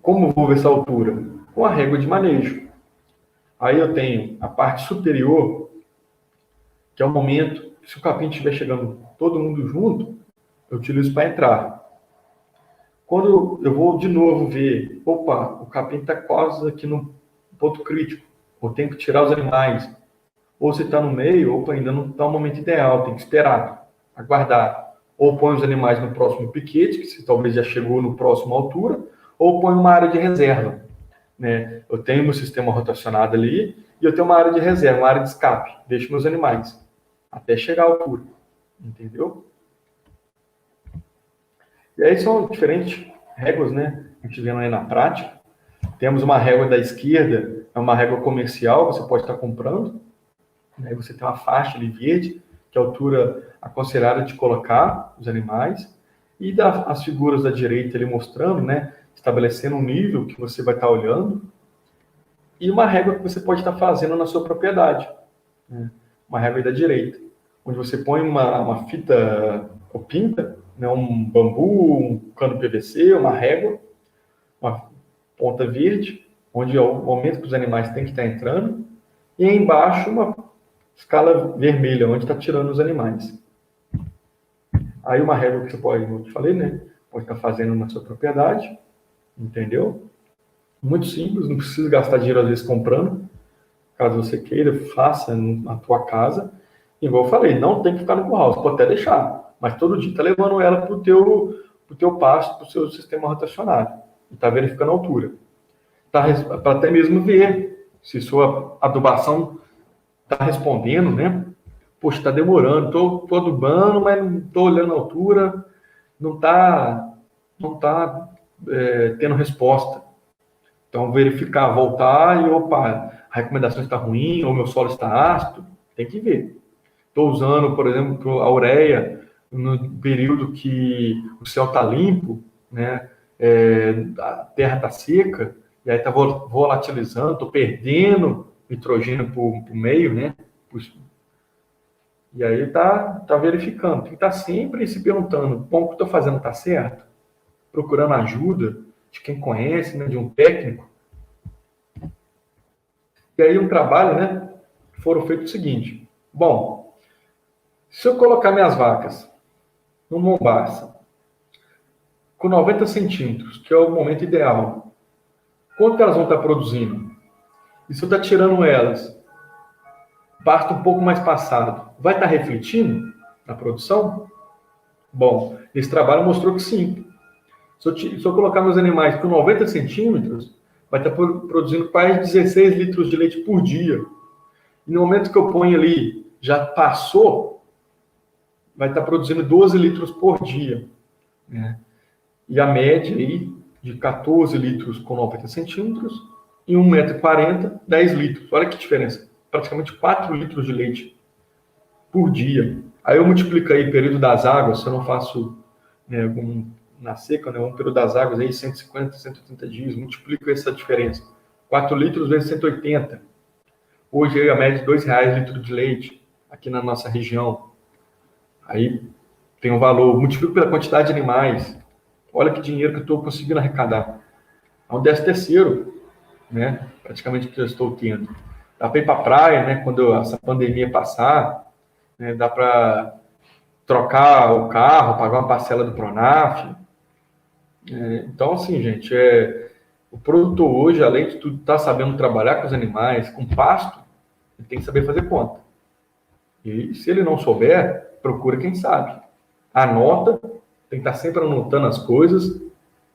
como eu vou ver essa altura? Com a régua de manejo. Aí eu tenho a parte superior, que é o momento, se o capim estiver chegando todo mundo junto, eu utilizo para entrar. Quando eu vou de novo ver, opa, o capim está quase aqui no ponto crítico, ou tenho que tirar os animais, ou se está no meio, opa, ainda não está o momento ideal, tem que esperar, aguardar. Ou põe os animais no próximo piquete, que se talvez já chegou no próximo altura, ou põe uma área de reserva, né? Eu tenho meu sistema rotacionado ali, e eu tenho uma área de reserva, uma área de escape, deixo meus animais, até chegar à altura, entendeu? E aí são diferentes réguas, né? A gente vendo aí na prática. Temos uma régua da esquerda, é uma régua comercial, você pode estar comprando, Aí você tem uma faixa ali verde, que é a altura aconselhada de colocar os animais, e as figuras da direita ali mostrando, né, estabelecendo um nível que você vai estar olhando, e uma régua que você pode estar fazendo na sua propriedade, né? Uma régua aí da direita, onde você põe uma fita ou pinta, né, um bambu, um cano PVC, uma régua, uma ponta verde, onde é o momento que os animais têm que estar entrando, e aí embaixo uma escala vermelha, onde está tirando os animais. Aí uma régua que você pode, como eu te falei, né, pode estar fazendo na sua propriedade, entendeu? Muito simples, não precisa gastar dinheiro às vezes comprando. Caso você queira, faça na tua casa. Igual eu falei, não tem que ficar no curral, você pode até deixar, mas todo dia está levando ela para o teu pasto, para o seu sistema rotacionário. E está verificando a altura. Para até mesmo ver se sua adubação está respondendo, né? Poxa, está demorando, estou adubando, mas não estou olhando a altura, não tá tendo resposta. Então, verificar, voltar e, opa, a recomendação está ruim, ou meu solo está ácido, tem que ver. Estou usando, por exemplo, a ureia no período que o céu está limpo, né? A terra está seca, e aí está volatilizando, estou perdendo nitrogênio para o meio, né? E aí tá verificando, tem que estar sempre se perguntando, bom, o que eu estou fazendo está certo? Procurando ajuda de quem conhece, né? De um técnico. E aí um trabalho, né? Foram feito o seguinte, bom, se eu colocar minhas vacas no mombaça, com 90 centímetros, que é o momento ideal, quanto elas vão estar produzindo? E se eu estar tirando elas, pasto um pouco mais passado, vai estar refletindo na produção? Bom, esse trabalho mostrou que sim. Se eu colocar meus animais com 90 centímetros, vai estar produzindo quase 16 litros de leite por dia. E no momento que eu ponho ali, já passou, vai estar produzindo 12 litros por dia, né? E a média aí de 14 litros com 90 centímetros e 1,40 m, 10 litros. Olha que diferença. Praticamente 4 litros de leite por dia. Aí eu multiplico aí o período das águas, se eu não faço, né, na seca, né, um período das águas aí, 150, 180 dias, multiplico essa diferença. 4 litros vezes 180. Hoje aí a média de R$2 litro de leite aqui na nossa região. Aí tem um valor, multiplico pela quantidade de animais. Olha que dinheiro que eu estou conseguindo arrecadar. É um 10º, né? Praticamente que eu estou tendo. Dá para ir para a praia, né? Quando essa pandemia passar, né? Dá para trocar o carro, pagar uma parcela do Pronaf. Então, assim, gente, o produtor hoje, além de tudo, tá sabendo trabalhar com os animais, com pasto, ele tem que saber fazer conta. E se ele não souber, procura quem sabe. Anota, tem que estar sempre anotando as coisas,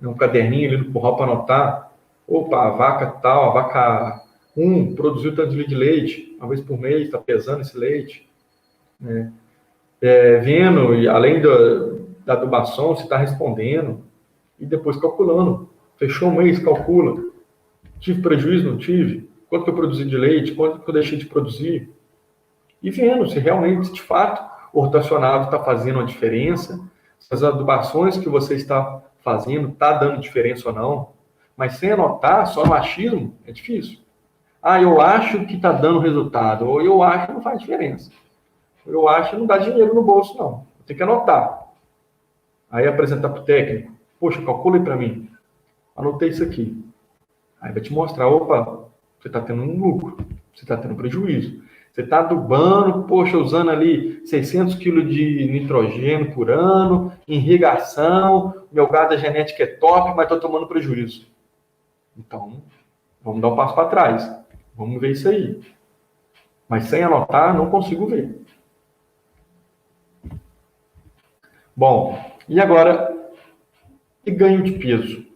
um caderninho ali no curral para anotar. Opa, a vaca tal, a vaca 1 produziu tanto de leite, uma vez por mês, está pesando esse leite, né? Vendo, e além da adubação, se está respondendo, e depois calculando. Fechou um mês, calcula. Tive prejuízo, não tive? Quanto que eu produzi de leite? Quanto que eu deixei de produzir? E vendo se realmente, de fato, o rotacionado está fazendo uma diferença, se as adubações que você está fazendo está dando diferença ou não. Mas sem anotar, só no achismo, é difícil. Ah, eu acho que está dando resultado, ou eu acho que não faz diferença. Eu acho que não dá dinheiro no bolso, não. Tem que anotar. Aí apresentar para o técnico. Poxa, calcule para mim. Anotei isso aqui. Aí vai te mostrar, opa, você está tendo um lucro, você está tendo prejuízo. Você está adubando, poxa, usando ali 600 kg de nitrogênio por ano, irrigação, meu gado, a genética é top, mas estou tomando prejuízo. Então, vamos dar um passo para trás. Vamos ver isso aí. Mas sem anotar, não consigo ver. Bom, e agora, e ganho de peso?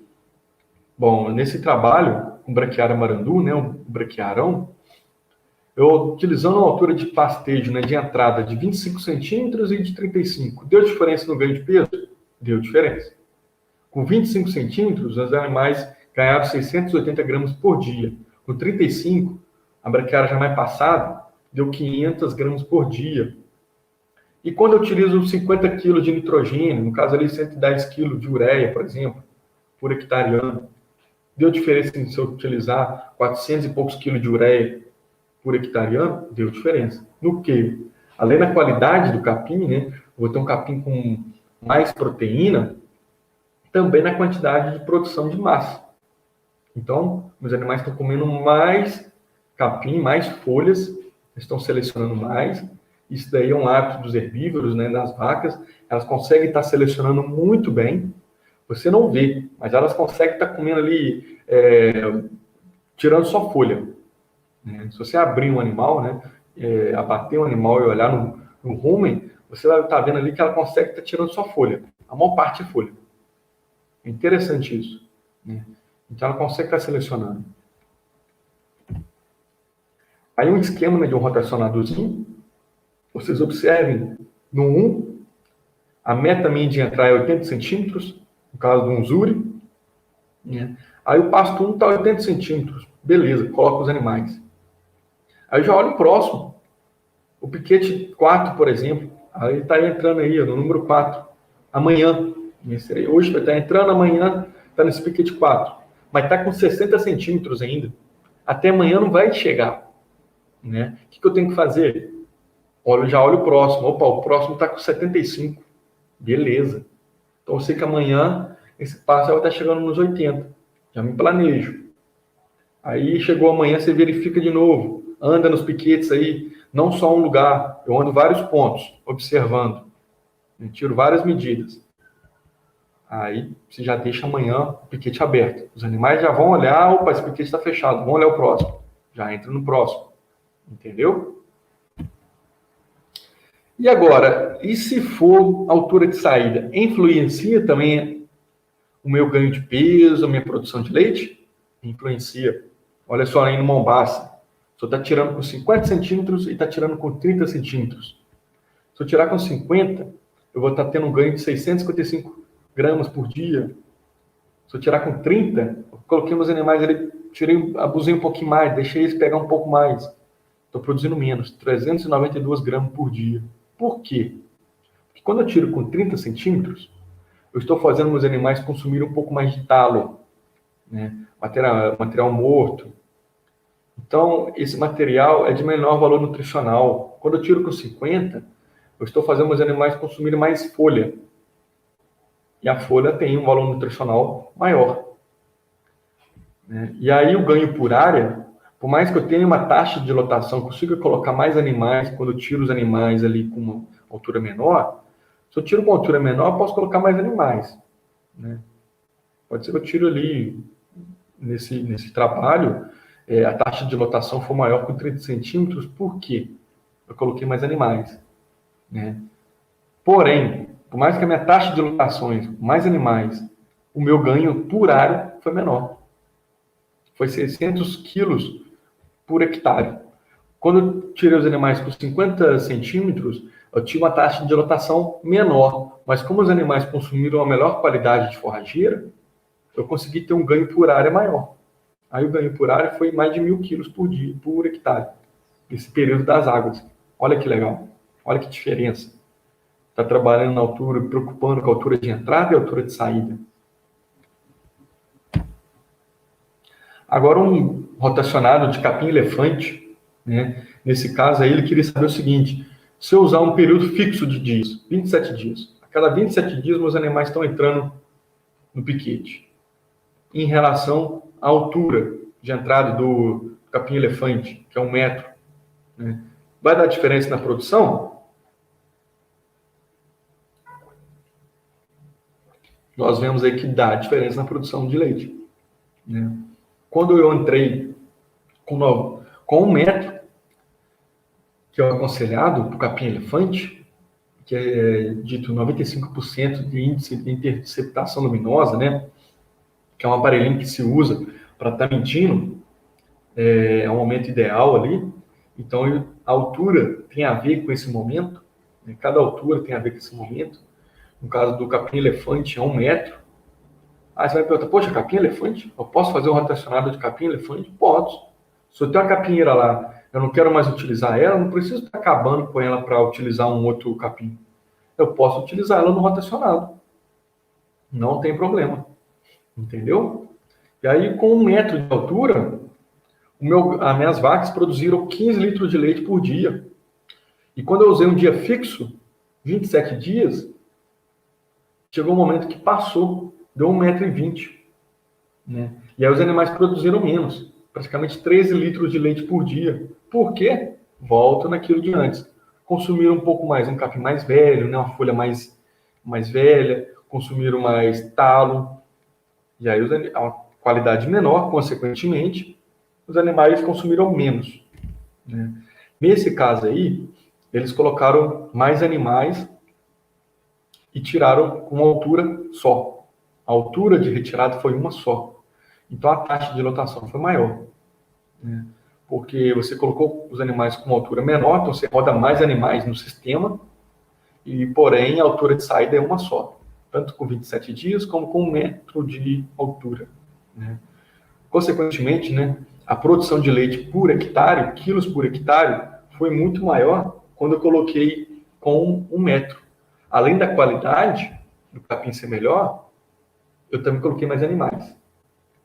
Bom, nesse trabalho, com braquiária marandu, né, um braquiarão, eu utilizando uma altura de pastejo, né, de entrada de 25 centímetros e de 35. Deu diferença no ganho de peso? Deu diferença. Com 25 centímetros, os animais ganharam 680 gramas por dia. Com 35, a braquiária já mais passada, deu 500 gramas por dia. E quando eu utilizo 50 quilos de nitrogênio, no caso ali 110 quilos de ureia, por exemplo, por hectare ano, deu diferença se eu utilizar 400 e poucos quilos de ureia por hectare ano? Deu diferença. No quê? Além da qualidade do capim, né? Vou ter um capim com mais proteína, também na quantidade de produção de massa. Então, os animais estão comendo mais capim, mais folhas, estão selecionando mais. Isso daí é um hábito dos herbívoros, né, das vacas. Elas conseguem estar selecionando muito bem. Você não vê, mas elas conseguem estar comendo ali, tirando só folha. Né? Se você abrir um animal, né, abater um animal e olhar no rumen, você vai estar vendo ali que ela consegue estar tirando só folha. A maior parte é folha. É interessante isso. Né? Então, ela consegue estar selecionando. Aí, um esquema, né, de um rotacionadorzinho, vocês observem, no 1, a meta minha de entrar é 80 centímetros, no caso do Unzuri. Né? Aí, o pasto 1 está 80 centímetros. Beleza, coloco os animais. Aí, eu já olho o próximo. O piquete 4, por exemplo, aí está entrando aí, no número 4. Amanhã. Hoje vai estar entrando, amanhã está nesse piquete 4. Mas está com 60 centímetros ainda. Até amanhã não vai chegar. Né? O que eu tenho que fazer? Já olho o próximo. Opa, o próximo está com 75. Beleza. Então eu sei que amanhã esse passo vai estar chegando nos 80. Já me planejo. Aí chegou amanhã, você verifica de novo. Anda nos piquetes aí, não só um lugar. Eu ando vários pontos, observando. Eu tiro várias medidas. Aí você já deixa amanhã o piquete aberto. Os animais já vão olhar, opa, esse piquete está fechado, vão olhar o próximo. Já entra no próximo. Entendeu? E agora, e se for altura de saída? Influencia também o meu ganho de peso, a minha produção de leite? Influencia. Olha só aí no Mombaça. Se eu está tirando com 50 centímetros e está tirando com 30 centímetros. Se eu tirar com 50, eu vou estar tendo um ganho de 655 gramas por dia. Se eu tirar com 30, eu coloquei meus animais ali, abusei um pouquinho mais, deixei eles pegar um pouco mais. Estou produzindo menos, 392 gramas por dia. Por quê? Porque quando eu tiro com 30 centímetros, eu estou fazendo meus animais consumirem um pouco mais de talo, né? Material morto. Então, esse material é de menor valor nutricional. Quando eu tiro com 50, eu estou fazendo meus animais consumirem mais folha. E a folha tem um valor nutricional maior. Né? E aí o ganho por área, por mais que eu tenha uma taxa de lotação, consiga colocar mais animais, quando eu tiro os animais ali com uma altura menor, se eu tiro com uma altura menor, eu posso colocar mais animais. Né? Pode ser que eu tiro ali, nesse trabalho, a taxa de lotação for maior que 30 centímetros, por quê? Eu coloquei mais animais. Né? Porém, por mais que a minha taxa de lotações, mais animais, o meu ganho por área foi menor. Foi 600 quilos por hectare. Quando eu tirei os animais com 50 centímetros, eu tive uma taxa de lotação menor. Mas como os animais consumiram a melhor qualidade de forrageira, eu consegui ter um ganho por área maior. Aí o ganho por área foi mais de 1.000 quilos por dia, por hectare, nesse período das águas. Olha que legal, olha que diferença. Está trabalhando na altura, preocupando com a altura de entrada e a altura de saída. Agora, um rotacionado de capim-elefante, né? Nesse caso aí, ele queria saber o seguinte: se eu usar um período fixo de dias, 27 dias, a cada 27 dias meus animais estão entrando no piquete. Em relação à altura de entrada do capim-elefante, que é 1 metro, né? Vai dar diferença na produção? Nós vemos aí que dá diferença na produção de leite. Né? Quando eu entrei com 1 metro, que é o aconselhado para o capim-elefante, que é dito 95% de índice de interceptação luminosa, né? Que é um aparelhinho que se usa para estar medindo, é um momento ideal ali. Então, a altura tem a ver com esse momento, né? Cada altura tem a ver com esse momento. No caso do capim-elefante, é 1 metro. Aí você vai perguntar, poxa, capim-elefante? Eu posso fazer um rotacionado de capim-elefante? Posso. Se eu tenho uma capinheira lá, eu não quero mais utilizar ela, eu não preciso estar acabando com ela para utilizar um outro capim. Eu posso utilizar ela no rotacionado. Não tem problema. Entendeu? E aí, com 1 metro de altura, as minhas vacas produziram 15 litros de leite por dia. E quando eu usei um dia fixo, 27 dias, chegou um momento que passou, deu 1,20 m. Né? E aí os animais produziram menos, praticamente 13 litros de leite por dia. Por quê? Volta naquilo de antes. Consumiram um pouco mais, um capim mais velho, né? Uma folha mais velha, consumiram mais talo, e aí a qualidade menor, consequentemente, os animais consumiram menos. Né? Nesse caso aí, eles colocaram mais animais e tiraram uma altura só. A altura de retirada foi uma só. Então a taxa de lotação foi maior. Né? Porque você colocou os animais com uma altura menor, então você roda mais animais no sistema, e porém a altura de saída é uma só. Tanto com 27 dias como com 1 metro de altura. Né? Consequentemente, né, a produção de leite por hectare, quilos por hectare, foi muito maior quando eu coloquei com 1 metro. Além da qualidade do capim ser melhor, eu também coloquei mais animais.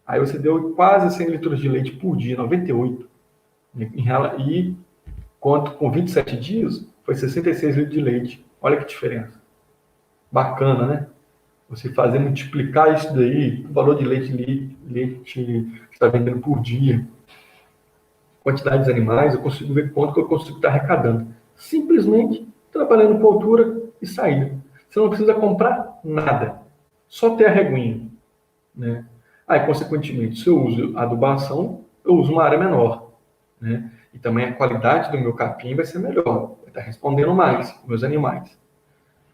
Aí você deu quase 100 litros de leite por dia, 98. E quanto com 27 dias, foi 66 litros de leite. Olha que diferença. Bacana, né? Você fazer multiplicar isso daí, o valor de leite que está vendendo por dia, quantidade de animais, eu consigo ver quanto que eu consigo estar arrecadando. Simplesmente trabalhando com altura e saída. Você não precisa comprar nada, só ter a reguinha. Né? Aí, consequentemente, se eu uso adubação, eu uso uma área menor. Né? E também a qualidade do meu capim vai ser melhor, vai estar respondendo mais meus animais.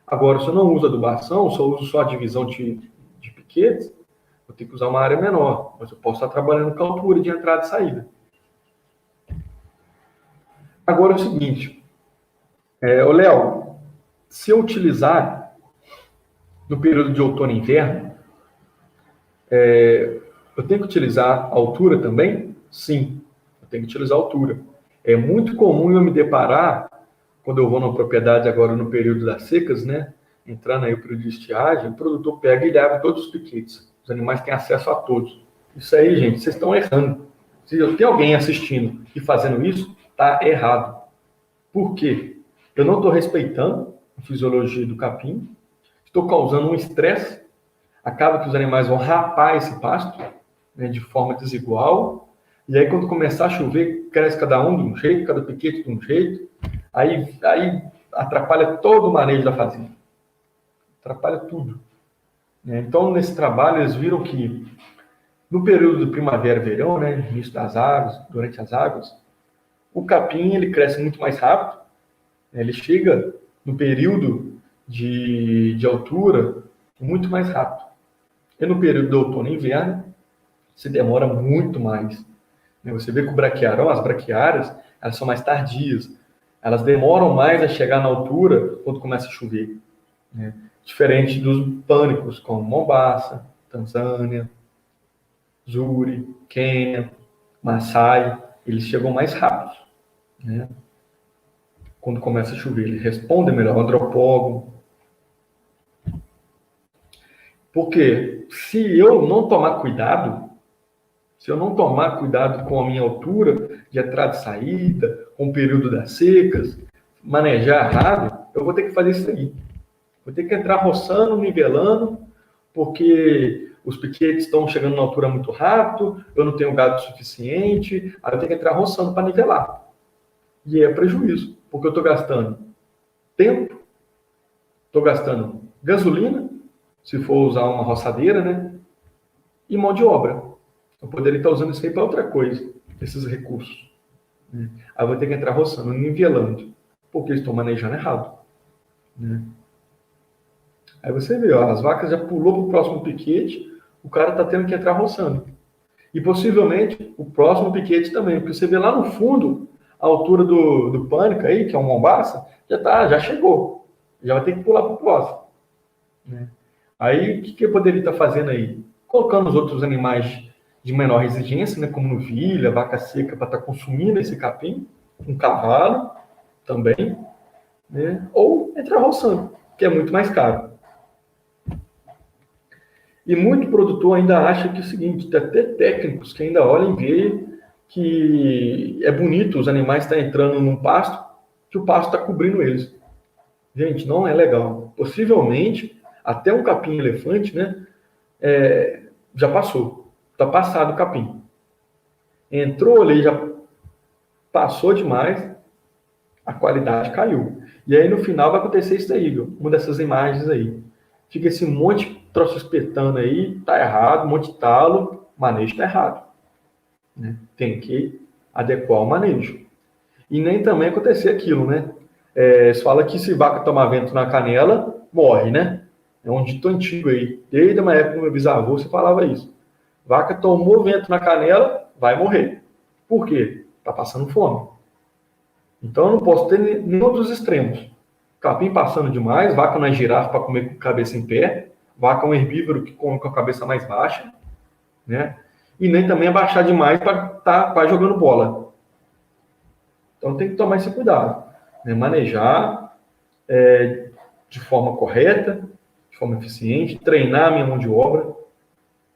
Agora, se eu não uso adubação, se eu uso só a divisão de piquetes, eu tenho que usar uma área menor, mas eu posso estar trabalhando com a altura de entrada e saída. Agora é o seguinte, Léo, se eu utilizar no período de outono e inverno, eu tenho que utilizar a altura também? Sim, eu tenho que utilizar a altura. É muito comum eu me deparar, quando eu vou numa propriedade agora no período das secas, né? Entrando aí o período de estiagem, o produtor pega e leva todos os piquetes. Os animais têm acesso a todos. Isso aí, gente, vocês estão errando. Se tem alguém assistindo e fazendo isso, está errado. Por quê? Eu não estou respeitando a fisiologia do capim, estou causando um estresse, acaba que os animais vão rapar esse pasto, né, de forma desigual, e aí quando começar a chover, cresce cada um de um jeito, cada piquete de um jeito, aí atrapalha todo o manejo da fazenda. Atrapalha tudo. Então, nesse trabalho, eles viram que no período de primavera e verão, né, início das águas, durante as águas, o capim ele cresce muito mais rápido, né, ele chega no período de altura muito mais rápido. E no período de outono e inverno, se demora muito mais. Você vê que o braquiário, as braquiárias, elas são mais tardias. Elas demoram mais a chegar na altura quando começa a chover. Né? Diferente dos pânicos, como Mombasa, Tanzânia, Zuri, Quênia, Maasai, eles chegam mais rápido. Né? Quando começa a chover, eles respondem melhor, o antropólogo. Porque se eu não tomar cuidado, se eu não tomar cuidado com a minha altura de entrada e saída, com o período das secas, manejar errado, eu vou ter que fazer isso aí. Vou ter que entrar roçando, nivelando, porque os piquetes estão chegando na altura muito rápido, eu não tenho gado suficiente, aí eu tenho que entrar roçando para nivelar. E é prejuízo, porque eu estou gastando tempo, estou gastando gasolina, se for usar uma roçadeira, né? E mão de obra. Eu poderia estar usando isso aí para outra coisa, esses recursos. Né? Aí eu vou ter que entrar roçando, nivelando, porque eu estou manejando errado. Né? Aí você vê, ó, as vacas já pulou para o próximo piquete, o cara está tendo que entrar roçando. E possivelmente o próximo piquete também, porque você vê lá no fundo, a altura do pânico aí, que é um Mombasa, já chegou. Já vai ter que pular para o próximo. Né? Aí, o que eu poderia estar fazendo aí? Colocando os outros animais de menor exigência, né, como novilha, vaca seca, para estar consumindo esse capim, um cavalo também, né? Ou entrar roçando, que é muito mais caro. E muito produtor ainda acha que é o seguinte, tem até técnicos que ainda olham e veem que é bonito os animais estar entrando num pasto, que o pasto está cobrindo eles. Gente, não é legal. Possivelmente, até um capim-elefante, né, já passou. Está passado o capim. Entrou ali, já passou demais, a qualidade caiu. E aí, no final, vai acontecer isso daí, viu? Uma dessas imagens aí. Fica esse monte de troço espetando aí, tá errado, um monte de talo, o manejo tá errado. Né? Tem que adequar o manejo. E nem também acontecer aquilo, né? Você fala que se vaca tomar vento na canela, morre, né? É um dito antigo aí. Desde a época do meu bisavô, você falava isso. Vaca tomou vento na canela, vai morrer. Por quê? Tá passando fome. Então eu não posso ter nenhum dos extremos. Capim passando demais, vaca não é girafa para comer com a cabeça em pé, vaca é um herbívoro que come com a cabeça mais baixa, né? E nem também abaixar demais para estar quase jogando bola. Então tem que tomar esse cuidado, né? Manejar de forma correta, de forma eficiente, treinar a minha mão de obra.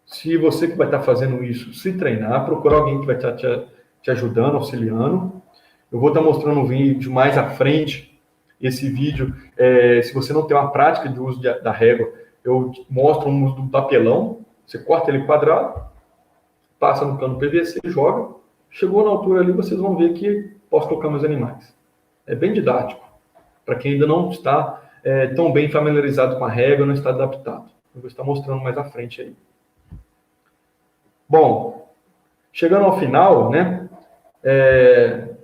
Se você que vai estar fazendo isso, se treinar, procura alguém que vai estar te ajudando, auxiliando. Eu vou estar mostrando um vídeo mais à frente. Esse vídeo, se você não tem uma prática de uso da régua, eu mostro o uso do papelão. Você corta ele quadrado, passa no cano PVC, joga. Chegou na altura ali, vocês vão ver que posso colocar meus animais. É bem didático. Para quem ainda não está tão bem familiarizado com a régua, não está adaptado. Eu vou estar mostrando mais à frente aí. Bom, chegando ao final, né,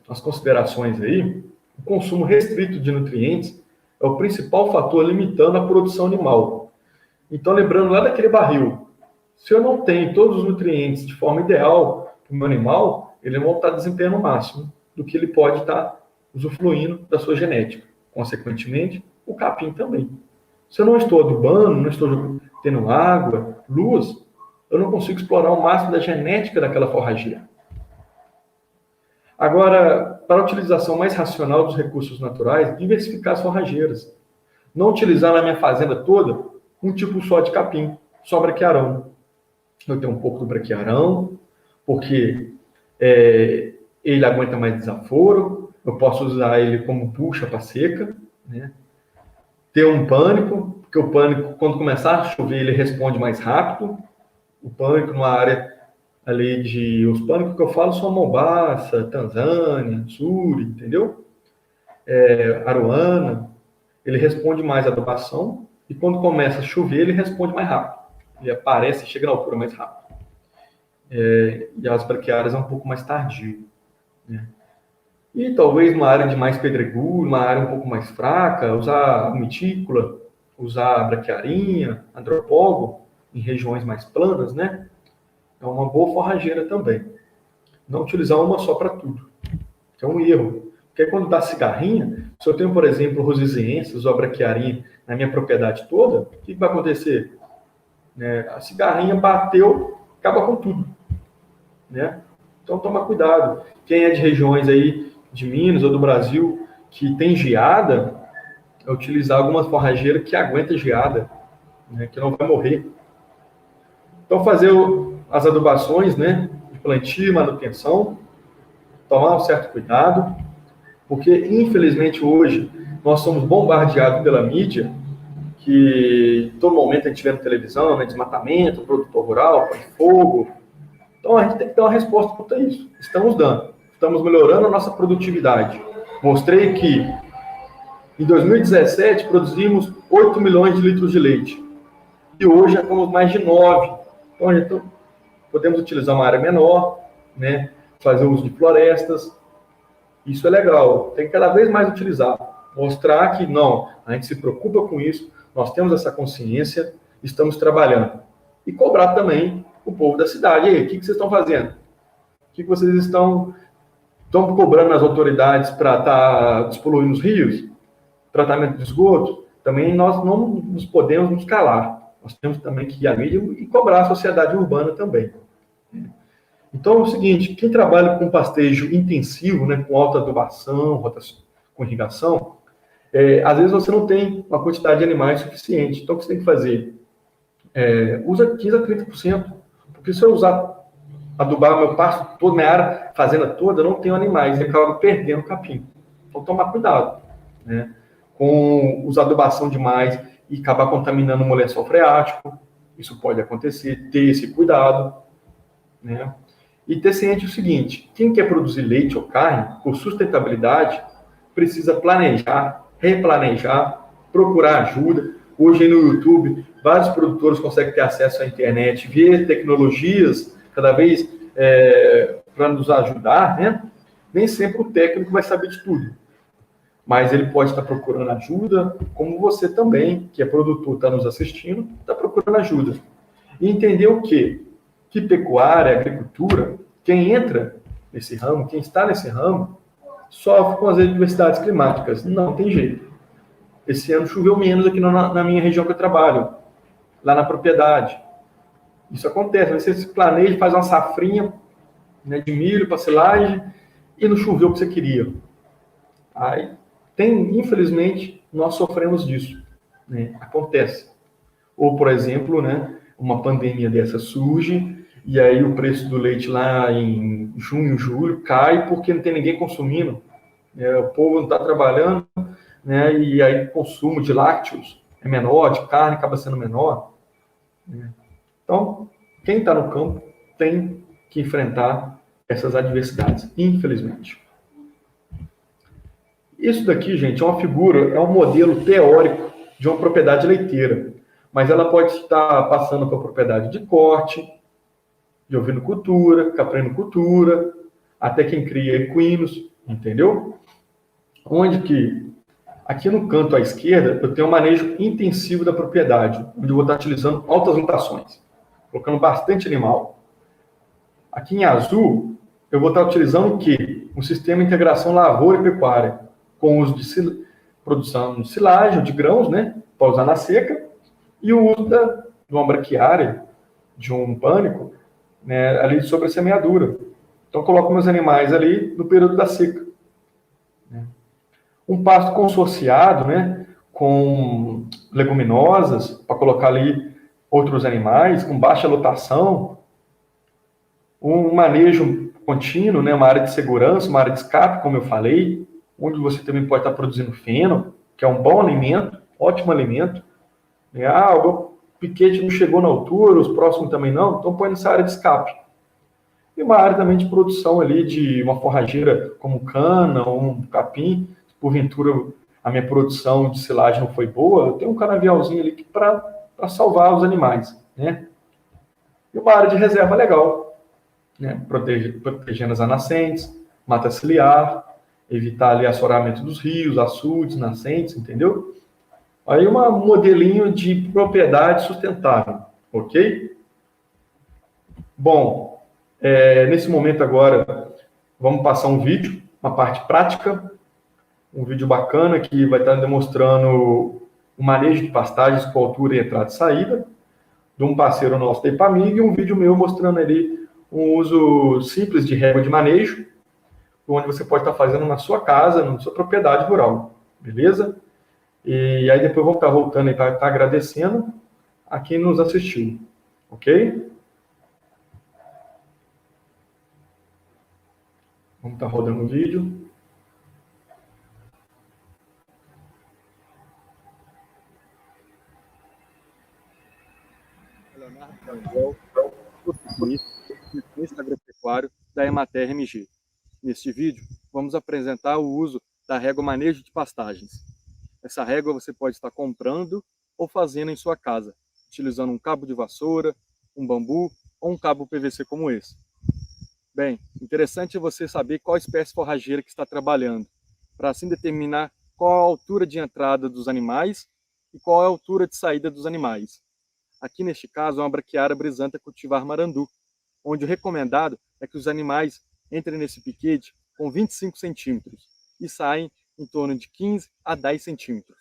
as considerações aí, o consumo restrito de nutrientes é o principal fator limitando a produção animal. Então, lembrando lá daquele barril, se eu não tenho todos os nutrientes de forma ideal para o meu animal, ele não vai estar desempenhando o máximo do que ele pode estar usufruindo da sua genética. Consequentemente, o capim também. Se eu não estou adubando, não estou tendo água, luz, eu não consigo explorar o máximo da genética daquela forrageira. Agora, para a utilização mais racional dos recursos naturais, diversificar as forrageiras. Não utilizar na minha fazenda toda um tipo só de capim, só braquiarão. Eu tenho um pouco do braquiarão, porque ele aguenta mais desaforo, eu posso usar ele como bucha para seca, né? Ter um pânico, porque o pânico, quando começar a chover, ele responde mais rápido. O pânico numa área ali de... Os pânicos que eu falo são Mombasa, Tanzânia, Suri, entendeu? Aruana. Ele responde mais à adubação e quando começa a chover, ele responde mais rápido. Ele aparece e chega na altura mais rápido. E as braquiárias é um pouco mais tardio, né? E talvez uma área de mais pedregulho, uma área um pouco mais fraca, usar mitícula, usar braquiarinha, andropógo, em regiões mais planas, né? É uma boa forrageira também. Não utilizar uma só para tudo. É um erro. Porque quando dá cigarrinha, se eu tenho, por exemplo, rosisiensis ou braquiarinha na minha propriedade toda, o que vai acontecer? A cigarrinha bateu, acaba com tudo, né? Então toma cuidado. Quem é de regiões aí de Minas ou do Brasil que tem geada, é utilizar alguma forrageira que aguenta geada, né? Que não vai morrer. Então fazer as adubações, né? De plantio, manutenção, tomar um certo cuidado, porque infelizmente hoje nós somos bombardeados pela mídia, que todo momento a gente vê na televisão, né? Desmatamento, produtor rural, fogo. Então, a gente tem que ter uma resposta quanto a isso. Estamos dando. Estamos melhorando a nossa produtividade. Mostrei que, em 2017, produzimos 8 milhões de litros de leite. E hoje já estamos mais de 9. Então, podemos utilizar uma área menor, né? Fazer uso de florestas. Isso é legal. Tem que cada vez mais utilizar. Mostrar que, não, a gente se preocupa com isso, nós temos essa consciência, estamos trabalhando. E cobrar também o povo da cidade. E aí, o que vocês estão fazendo? O que vocês estão cobrando nas autoridades para estar despoluindo os rios? Tratamento de esgoto? Também nós não nos podemos nos calar. Nós temos também que ir à mídia e cobrar a sociedade urbana também. Então é o seguinte, quem trabalha com pastejo intensivo, né, com alta adubação, rotação, com irrigação, às vezes você não tem uma quantidade de animais suficiente. Então o que você tem que fazer? Usa 15 a 30%, porque se eu usar adubar meu pasto todo, minha área, fazenda toda, eu não tenho animais, e acaba perdendo capim. Então tomar cuidado, né, com usar adubação demais e acabar contaminando o lençol freático. Isso pode acontecer, ter esse cuidado, né? E ter ciente o seguinte, quem quer produzir leite ou carne, por sustentabilidade, precisa planejar, replanejar, procurar ajuda. Hoje no YouTube, vários produtores conseguem ter acesso à internet, ver tecnologias cada vez para nos ajudar, né? Nem sempre o técnico vai saber de tudo, mas ele pode estar procurando ajuda, como você também, que é produtor, está nos assistindo, está procurando ajuda. E entender o quê? Que pecuária, agricultura, quem entra nesse ramo, quem está nesse ramo, sofre com as adversidades climáticas. Não tem jeito. Esse ano choveu menos aqui na minha região que eu trabalho, lá na propriedade. Isso acontece, você se planeja, faz uma safrinha, né, de milho para silagem e não choveu o que você queria. Aí infelizmente, nós sofremos disso, né? Acontece. Ou, por exemplo, né, uma pandemia dessa surge e aí o preço do leite lá em junho, julho cai porque não tem ninguém consumindo. O povo não está trabalhando, né, e aí o consumo de lácteos é menor, de carne acaba sendo menor, né? Então, quem está no campo tem que enfrentar essas adversidades, infelizmente. Isso daqui, gente, é uma figura, é um modelo teórico de uma propriedade leiteira, mas ela pode estar passando por propriedade de corte, de ovinocultura, caprinocultura, até quem cria equinos, entendeu? Onde que, aqui no canto à esquerda, eu tenho um manejo intensivo da propriedade, onde eu vou estar utilizando altas mutações, colocando bastante animal. Aqui em azul, eu vou estar utilizando o quê? Um sistema de integração lavoura e pecuária, com uso de produção de silagem, de grãos, né, para usar na seca, e o uso de uma braquiária, de um pânico, né, ali sobre a semeadura. Então, coloco meus animais ali no período da seca. Né. Um pasto consorciado, né, com leguminosas, para colocar ali outros animais, com baixa lotação, um manejo contínuo, né, uma área de segurança, uma área de escape, como eu falei, onde você também pode estar produzindo feno, que é um bom alimento, ótimo alimento. O piquete não chegou na altura, os próximos também não, então põe nessa área de escape. E uma área também de produção ali de uma forrageira como cana ou um capim, se porventura a minha produção de silagem não foi boa, eu tenho um canavialzinho ali para salvar os animais, né? E uma área de reserva legal, né? Protegendo as nascentes, mata ciliar, evitar ali assoramento dos rios, açudes, nascentes, entendeu? Aí um modelinho de propriedade sustentável, ok? Bom, nesse momento agora, vamos passar um vídeo, uma parte prática, um vídeo bacana que vai estar demonstrando o manejo de pastagens com altura e entrada e saída, de um parceiro nosso da Ipamig, e um vídeo meu mostrando ali um uso simples de régua de manejo, onde você pode estar fazendo na sua casa, na sua propriedade rural, beleza? E aí depois eu vou estar voltando aí para estar agradecendo a quem nos assistiu, ok? Vamos estar rodando o vídeo. Leonardo Brandel, técnico agropecuário da Emater MG. Neste vídeo, vamos apresentar o uso da régua manejo de pastagens. Essa régua você pode estar comprando ou fazendo em sua casa, utilizando um cabo de vassoura, um bambu ou um cabo PVC como esse. Bem, interessante é você saber qual espécie forrageira que está trabalhando, para assim determinar qual a altura de entrada dos animais e qual a altura de saída dos animais. Aqui neste caso é uma braquiária brisanta cultivar marandu, onde o recomendado é que os animais entrem nesse piquete com 25 centímetros e saem em torno de 15 a 10 centímetros.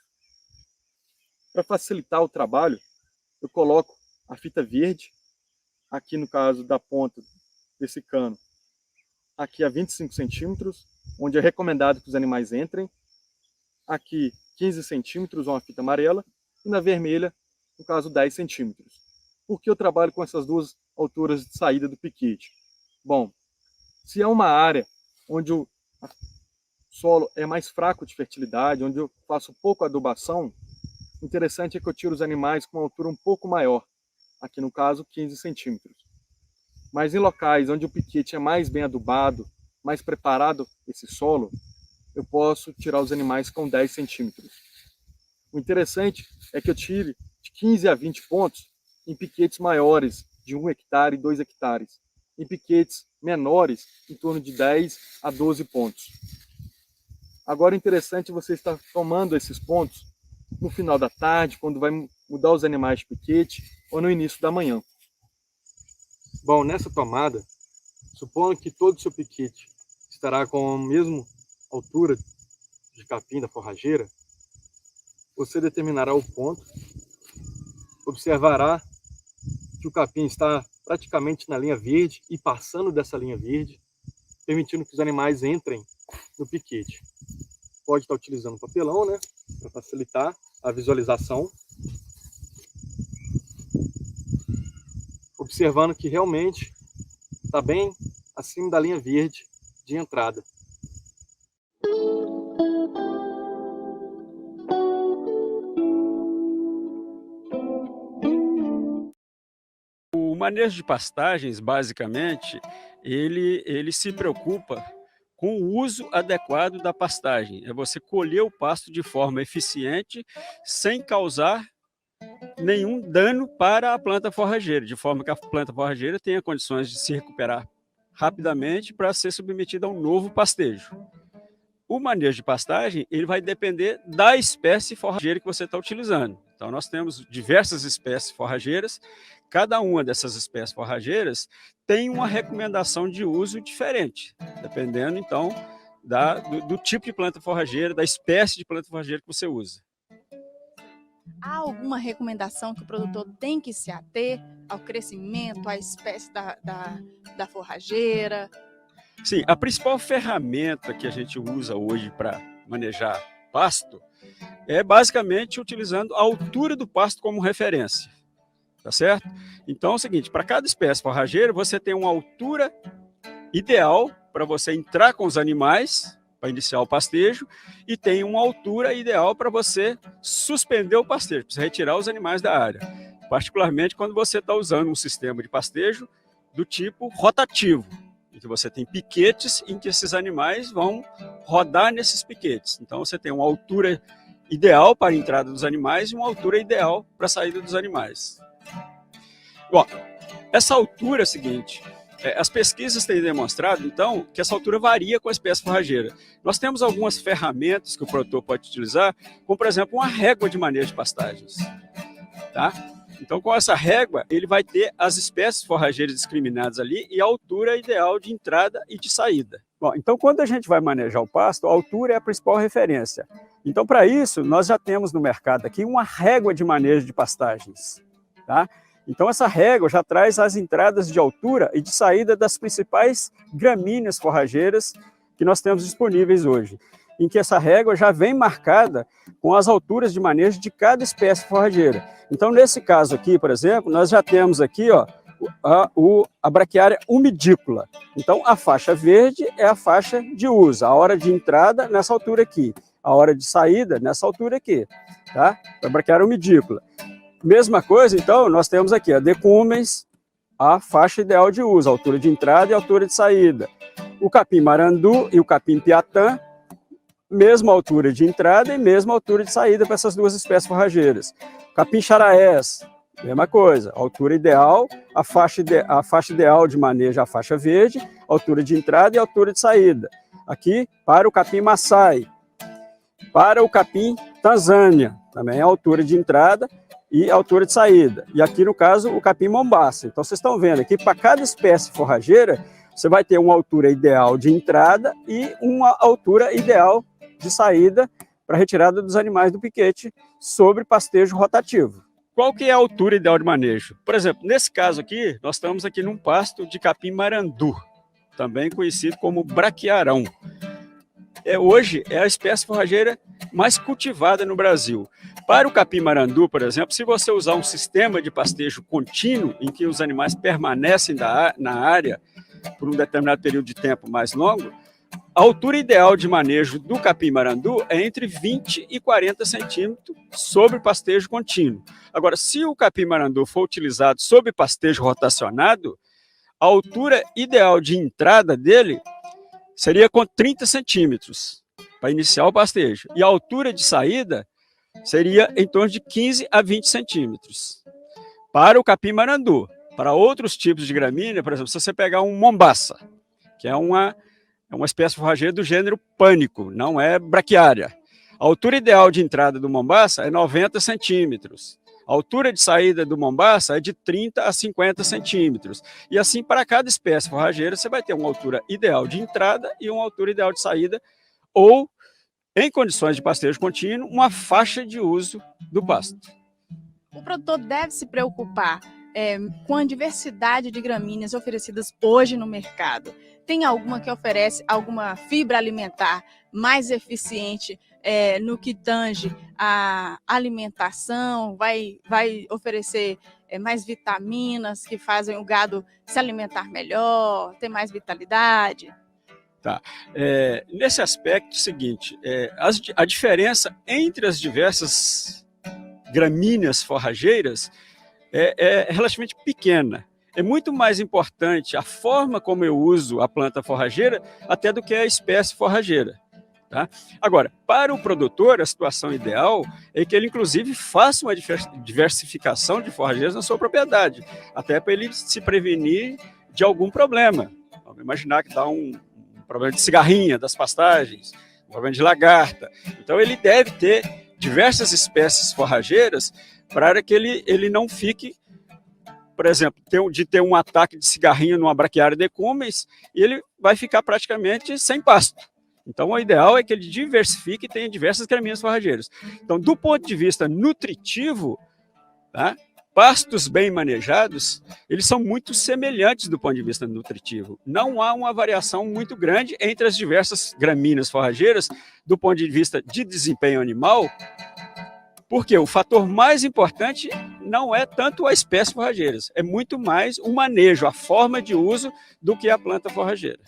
Para facilitar o trabalho, eu coloco a fita verde, aqui no caso da ponta desse cano aqui a 25 centímetros, onde é recomendado que os animais entrem. Aqui 15 centímetros, uma fita amarela, e na vermelha, no caso 10 centímetros. Por que eu trabalho com essas duas alturas de saída do piquete? Bom, se é uma área onde o solo é mais fraco de fertilidade, onde eu faço pouco adubação, o interessante é que eu tiro os animais com uma altura um pouco maior, aqui no caso 15 centímetros. Mas em locais onde o piquete é mais bem adubado, mais preparado esse solo, eu posso tirar os animais com 10 centímetros. O interessante é que eu tire de 15 a 20 pontos em piquetes maiores, de 1 hectare e 2 hectares. Em piquetes menores, em torno de 10 a 12 pontos. Agora, é interessante você estar tomando esses pontos no final da tarde, quando vai mudar os animais de piquete, ou no início da manhã. Bom, nessa tomada, suponha que todo o seu piquete estará com a mesma altura de capim da forrageira. Você determinará o ponto, observará que o capim está praticamente na linha verde e passando dessa linha verde, permitindo que os animais entrem no piquete. Pode estar utilizando papelão, né, para facilitar a visualização. Observando que realmente está bem acima da linha verde de entrada. O manejo de pastagens, basicamente, ele se preocupa com o uso adequado da pastagem. É você colher o pasto de forma eficiente, sem causar nenhum dano para a planta forrageira, de forma que a planta forrageira tenha condições de se recuperar rapidamente para ser submetida a um novo pastejo. O manejo de pastagem ele vai depender da espécie forrageira que você está utilizando. Então, nós temos diversas espécies forrageiras. Cada uma dessas espécies forrageiras tem uma recomendação de uso diferente, dependendo, então, do tipo de planta forrageira, da espécie de planta forrageira que você usa. Há alguma recomendação que o produtor tem que se ater ao crescimento, à espécie da forrageira? Sim, a principal ferramenta que a gente usa hoje para manejar pasto é basicamente utilizando a altura do pasto como referência, tá certo? Então é o seguinte, para cada espécie forrageira você tem uma altura ideal para você entrar com os animais para iniciar o pastejo e tem uma altura ideal para você suspender o pastejo, para você retirar os animais da área, particularmente quando você está usando um sistema de pastejo do tipo rotativo, em que você tem piquetes em que esses animais vão rodar nesses piquetes. Então você tem uma altura ideal para a entrada dos animais e uma altura ideal para a saída dos animais. Bom, essa altura é a seguinte, as pesquisas têm demonstrado, então, que essa altura varia com a espécie forrageira. Nós temos algumas ferramentas que o produtor pode utilizar, como, por exemplo, uma régua de manejo de pastagens. Tá? Então, com essa régua, ele vai ter as espécies forrageiras discriminadas ali e a altura ideal de entrada e de saída. Bom, então, quando a gente vai manejar o pasto, a altura é a principal referência. Então, para isso, nós já temos no mercado aqui uma régua de manejo de pastagens. Tá? Então, essa régua já traz as entradas de altura e de saída das principais gramíneas forrageiras que nós temos disponíveis hoje, em que essa régua já vem marcada com as alturas de manejo de cada espécie forrageira. Então, nesse caso aqui, por exemplo, nós já temos aqui ó, a braquiária umidícola. Então, a faixa verde é a faixa de uso, a hora de entrada nessa altura aqui, a hora de saída nessa altura aqui, tá? A braquiária umidícola. Mesma coisa, então, nós temos aqui a decúmens, a faixa ideal de uso, a altura de entrada e a altura de saída. O capim marandu e o capim piatã, mesma altura de entrada e mesma altura de saída para essas duas espécies forrageiras. Capim charaés, mesma coisa, altura ideal, a faixa ideal de manejo, a faixa verde, altura de entrada e altura de saída. Aqui, para o capim maçai. Para o capim Tanzânia, também a altura de entrada e altura de saída. E aqui, no caso, o capim mombaça. Então, vocês estão vendo aqui, para cada espécie forrageira, você vai ter uma altura ideal de entrada e uma altura ideal de saída para retirada dos animais do piquete sobre pastejo rotativo. qual que é a altura ideal de manejo? Por exemplo, nesse caso aqui, nós estamos aqui num pasto de capim-marandu, também conhecido como braquiarão. Hoje é a espécie forrageira mais cultivada no Brasil. Para o capim-marandu, por exemplo, se você usar um sistema de pastejo contínuo, em que os animais permanecem na área por um determinado período de tempo mais longo, a altura ideal de manejo do capim-marandu é entre 20 e 40 centímetros sobre pastejo contínuo. Agora, se o capim-marandu for utilizado sob pastejo rotacionado, a altura ideal de entrada dele seria com 30 centímetros para iniciar o pastejo. E a altura de saída seria em torno de 15 a 20 centímetros. Para o capim-marandu. Para outros tipos de gramínea, por exemplo, se você pegar um mombaça, que é uma espécie forrageira do gênero pânico, não é braquiária. A altura ideal de entrada do mombaça é 90 centímetros. A altura de saída do mombaça é de 30 a 50 centímetros. E assim, para cada espécie forrageira, você vai ter uma altura ideal de entrada e uma altura ideal de saída, ou, em condições de pastejo contínuo, uma faixa de uso do pasto. O produtor deve se preocupar com a diversidade de gramíneas oferecidas hoje no mercado. Tem alguma que oferece alguma fibra alimentar mais eficiente no que tange a alimentação, vai oferecer mais vitaminas que fazem o gado se alimentar melhor, ter mais vitalidade? Tá. Nesse aspecto, seguinte, a diferença entre as diversas gramíneas forrageiras é relativamente pequena. É muito mais importante a forma como eu uso a planta forrageira até do que a espécie forrageira. Tá? Agora, para o produtor, a situação ideal é que ele, inclusive, faça uma diversificação de forrageiras na sua propriedade, até para ele se prevenir de algum problema. Vamos imaginar que dá um problema de cigarrinha das pastagens, um problema de lagarta. Então, ele deve ter diversas espécies forrageiras para que ele não fique, por exemplo, de ter um ataque de cigarrinha numa braquiária decumbens, e ele vai ficar praticamente sem pasto. Então, o ideal é que ele diversifique e tenha diversas gramíneas forrageiras. Então, do ponto de vista nutritivo, tá, pastos bem manejados, eles são muito semelhantes do ponto de vista nutritivo. Não há uma variação muito grande entre as diversas gramíneas forrageiras do ponto de vista de desempenho animal, porque o fator mais importante não é tanto a espécie forrageira, é muito mais o manejo, a forma de uso do que a planta forrageira.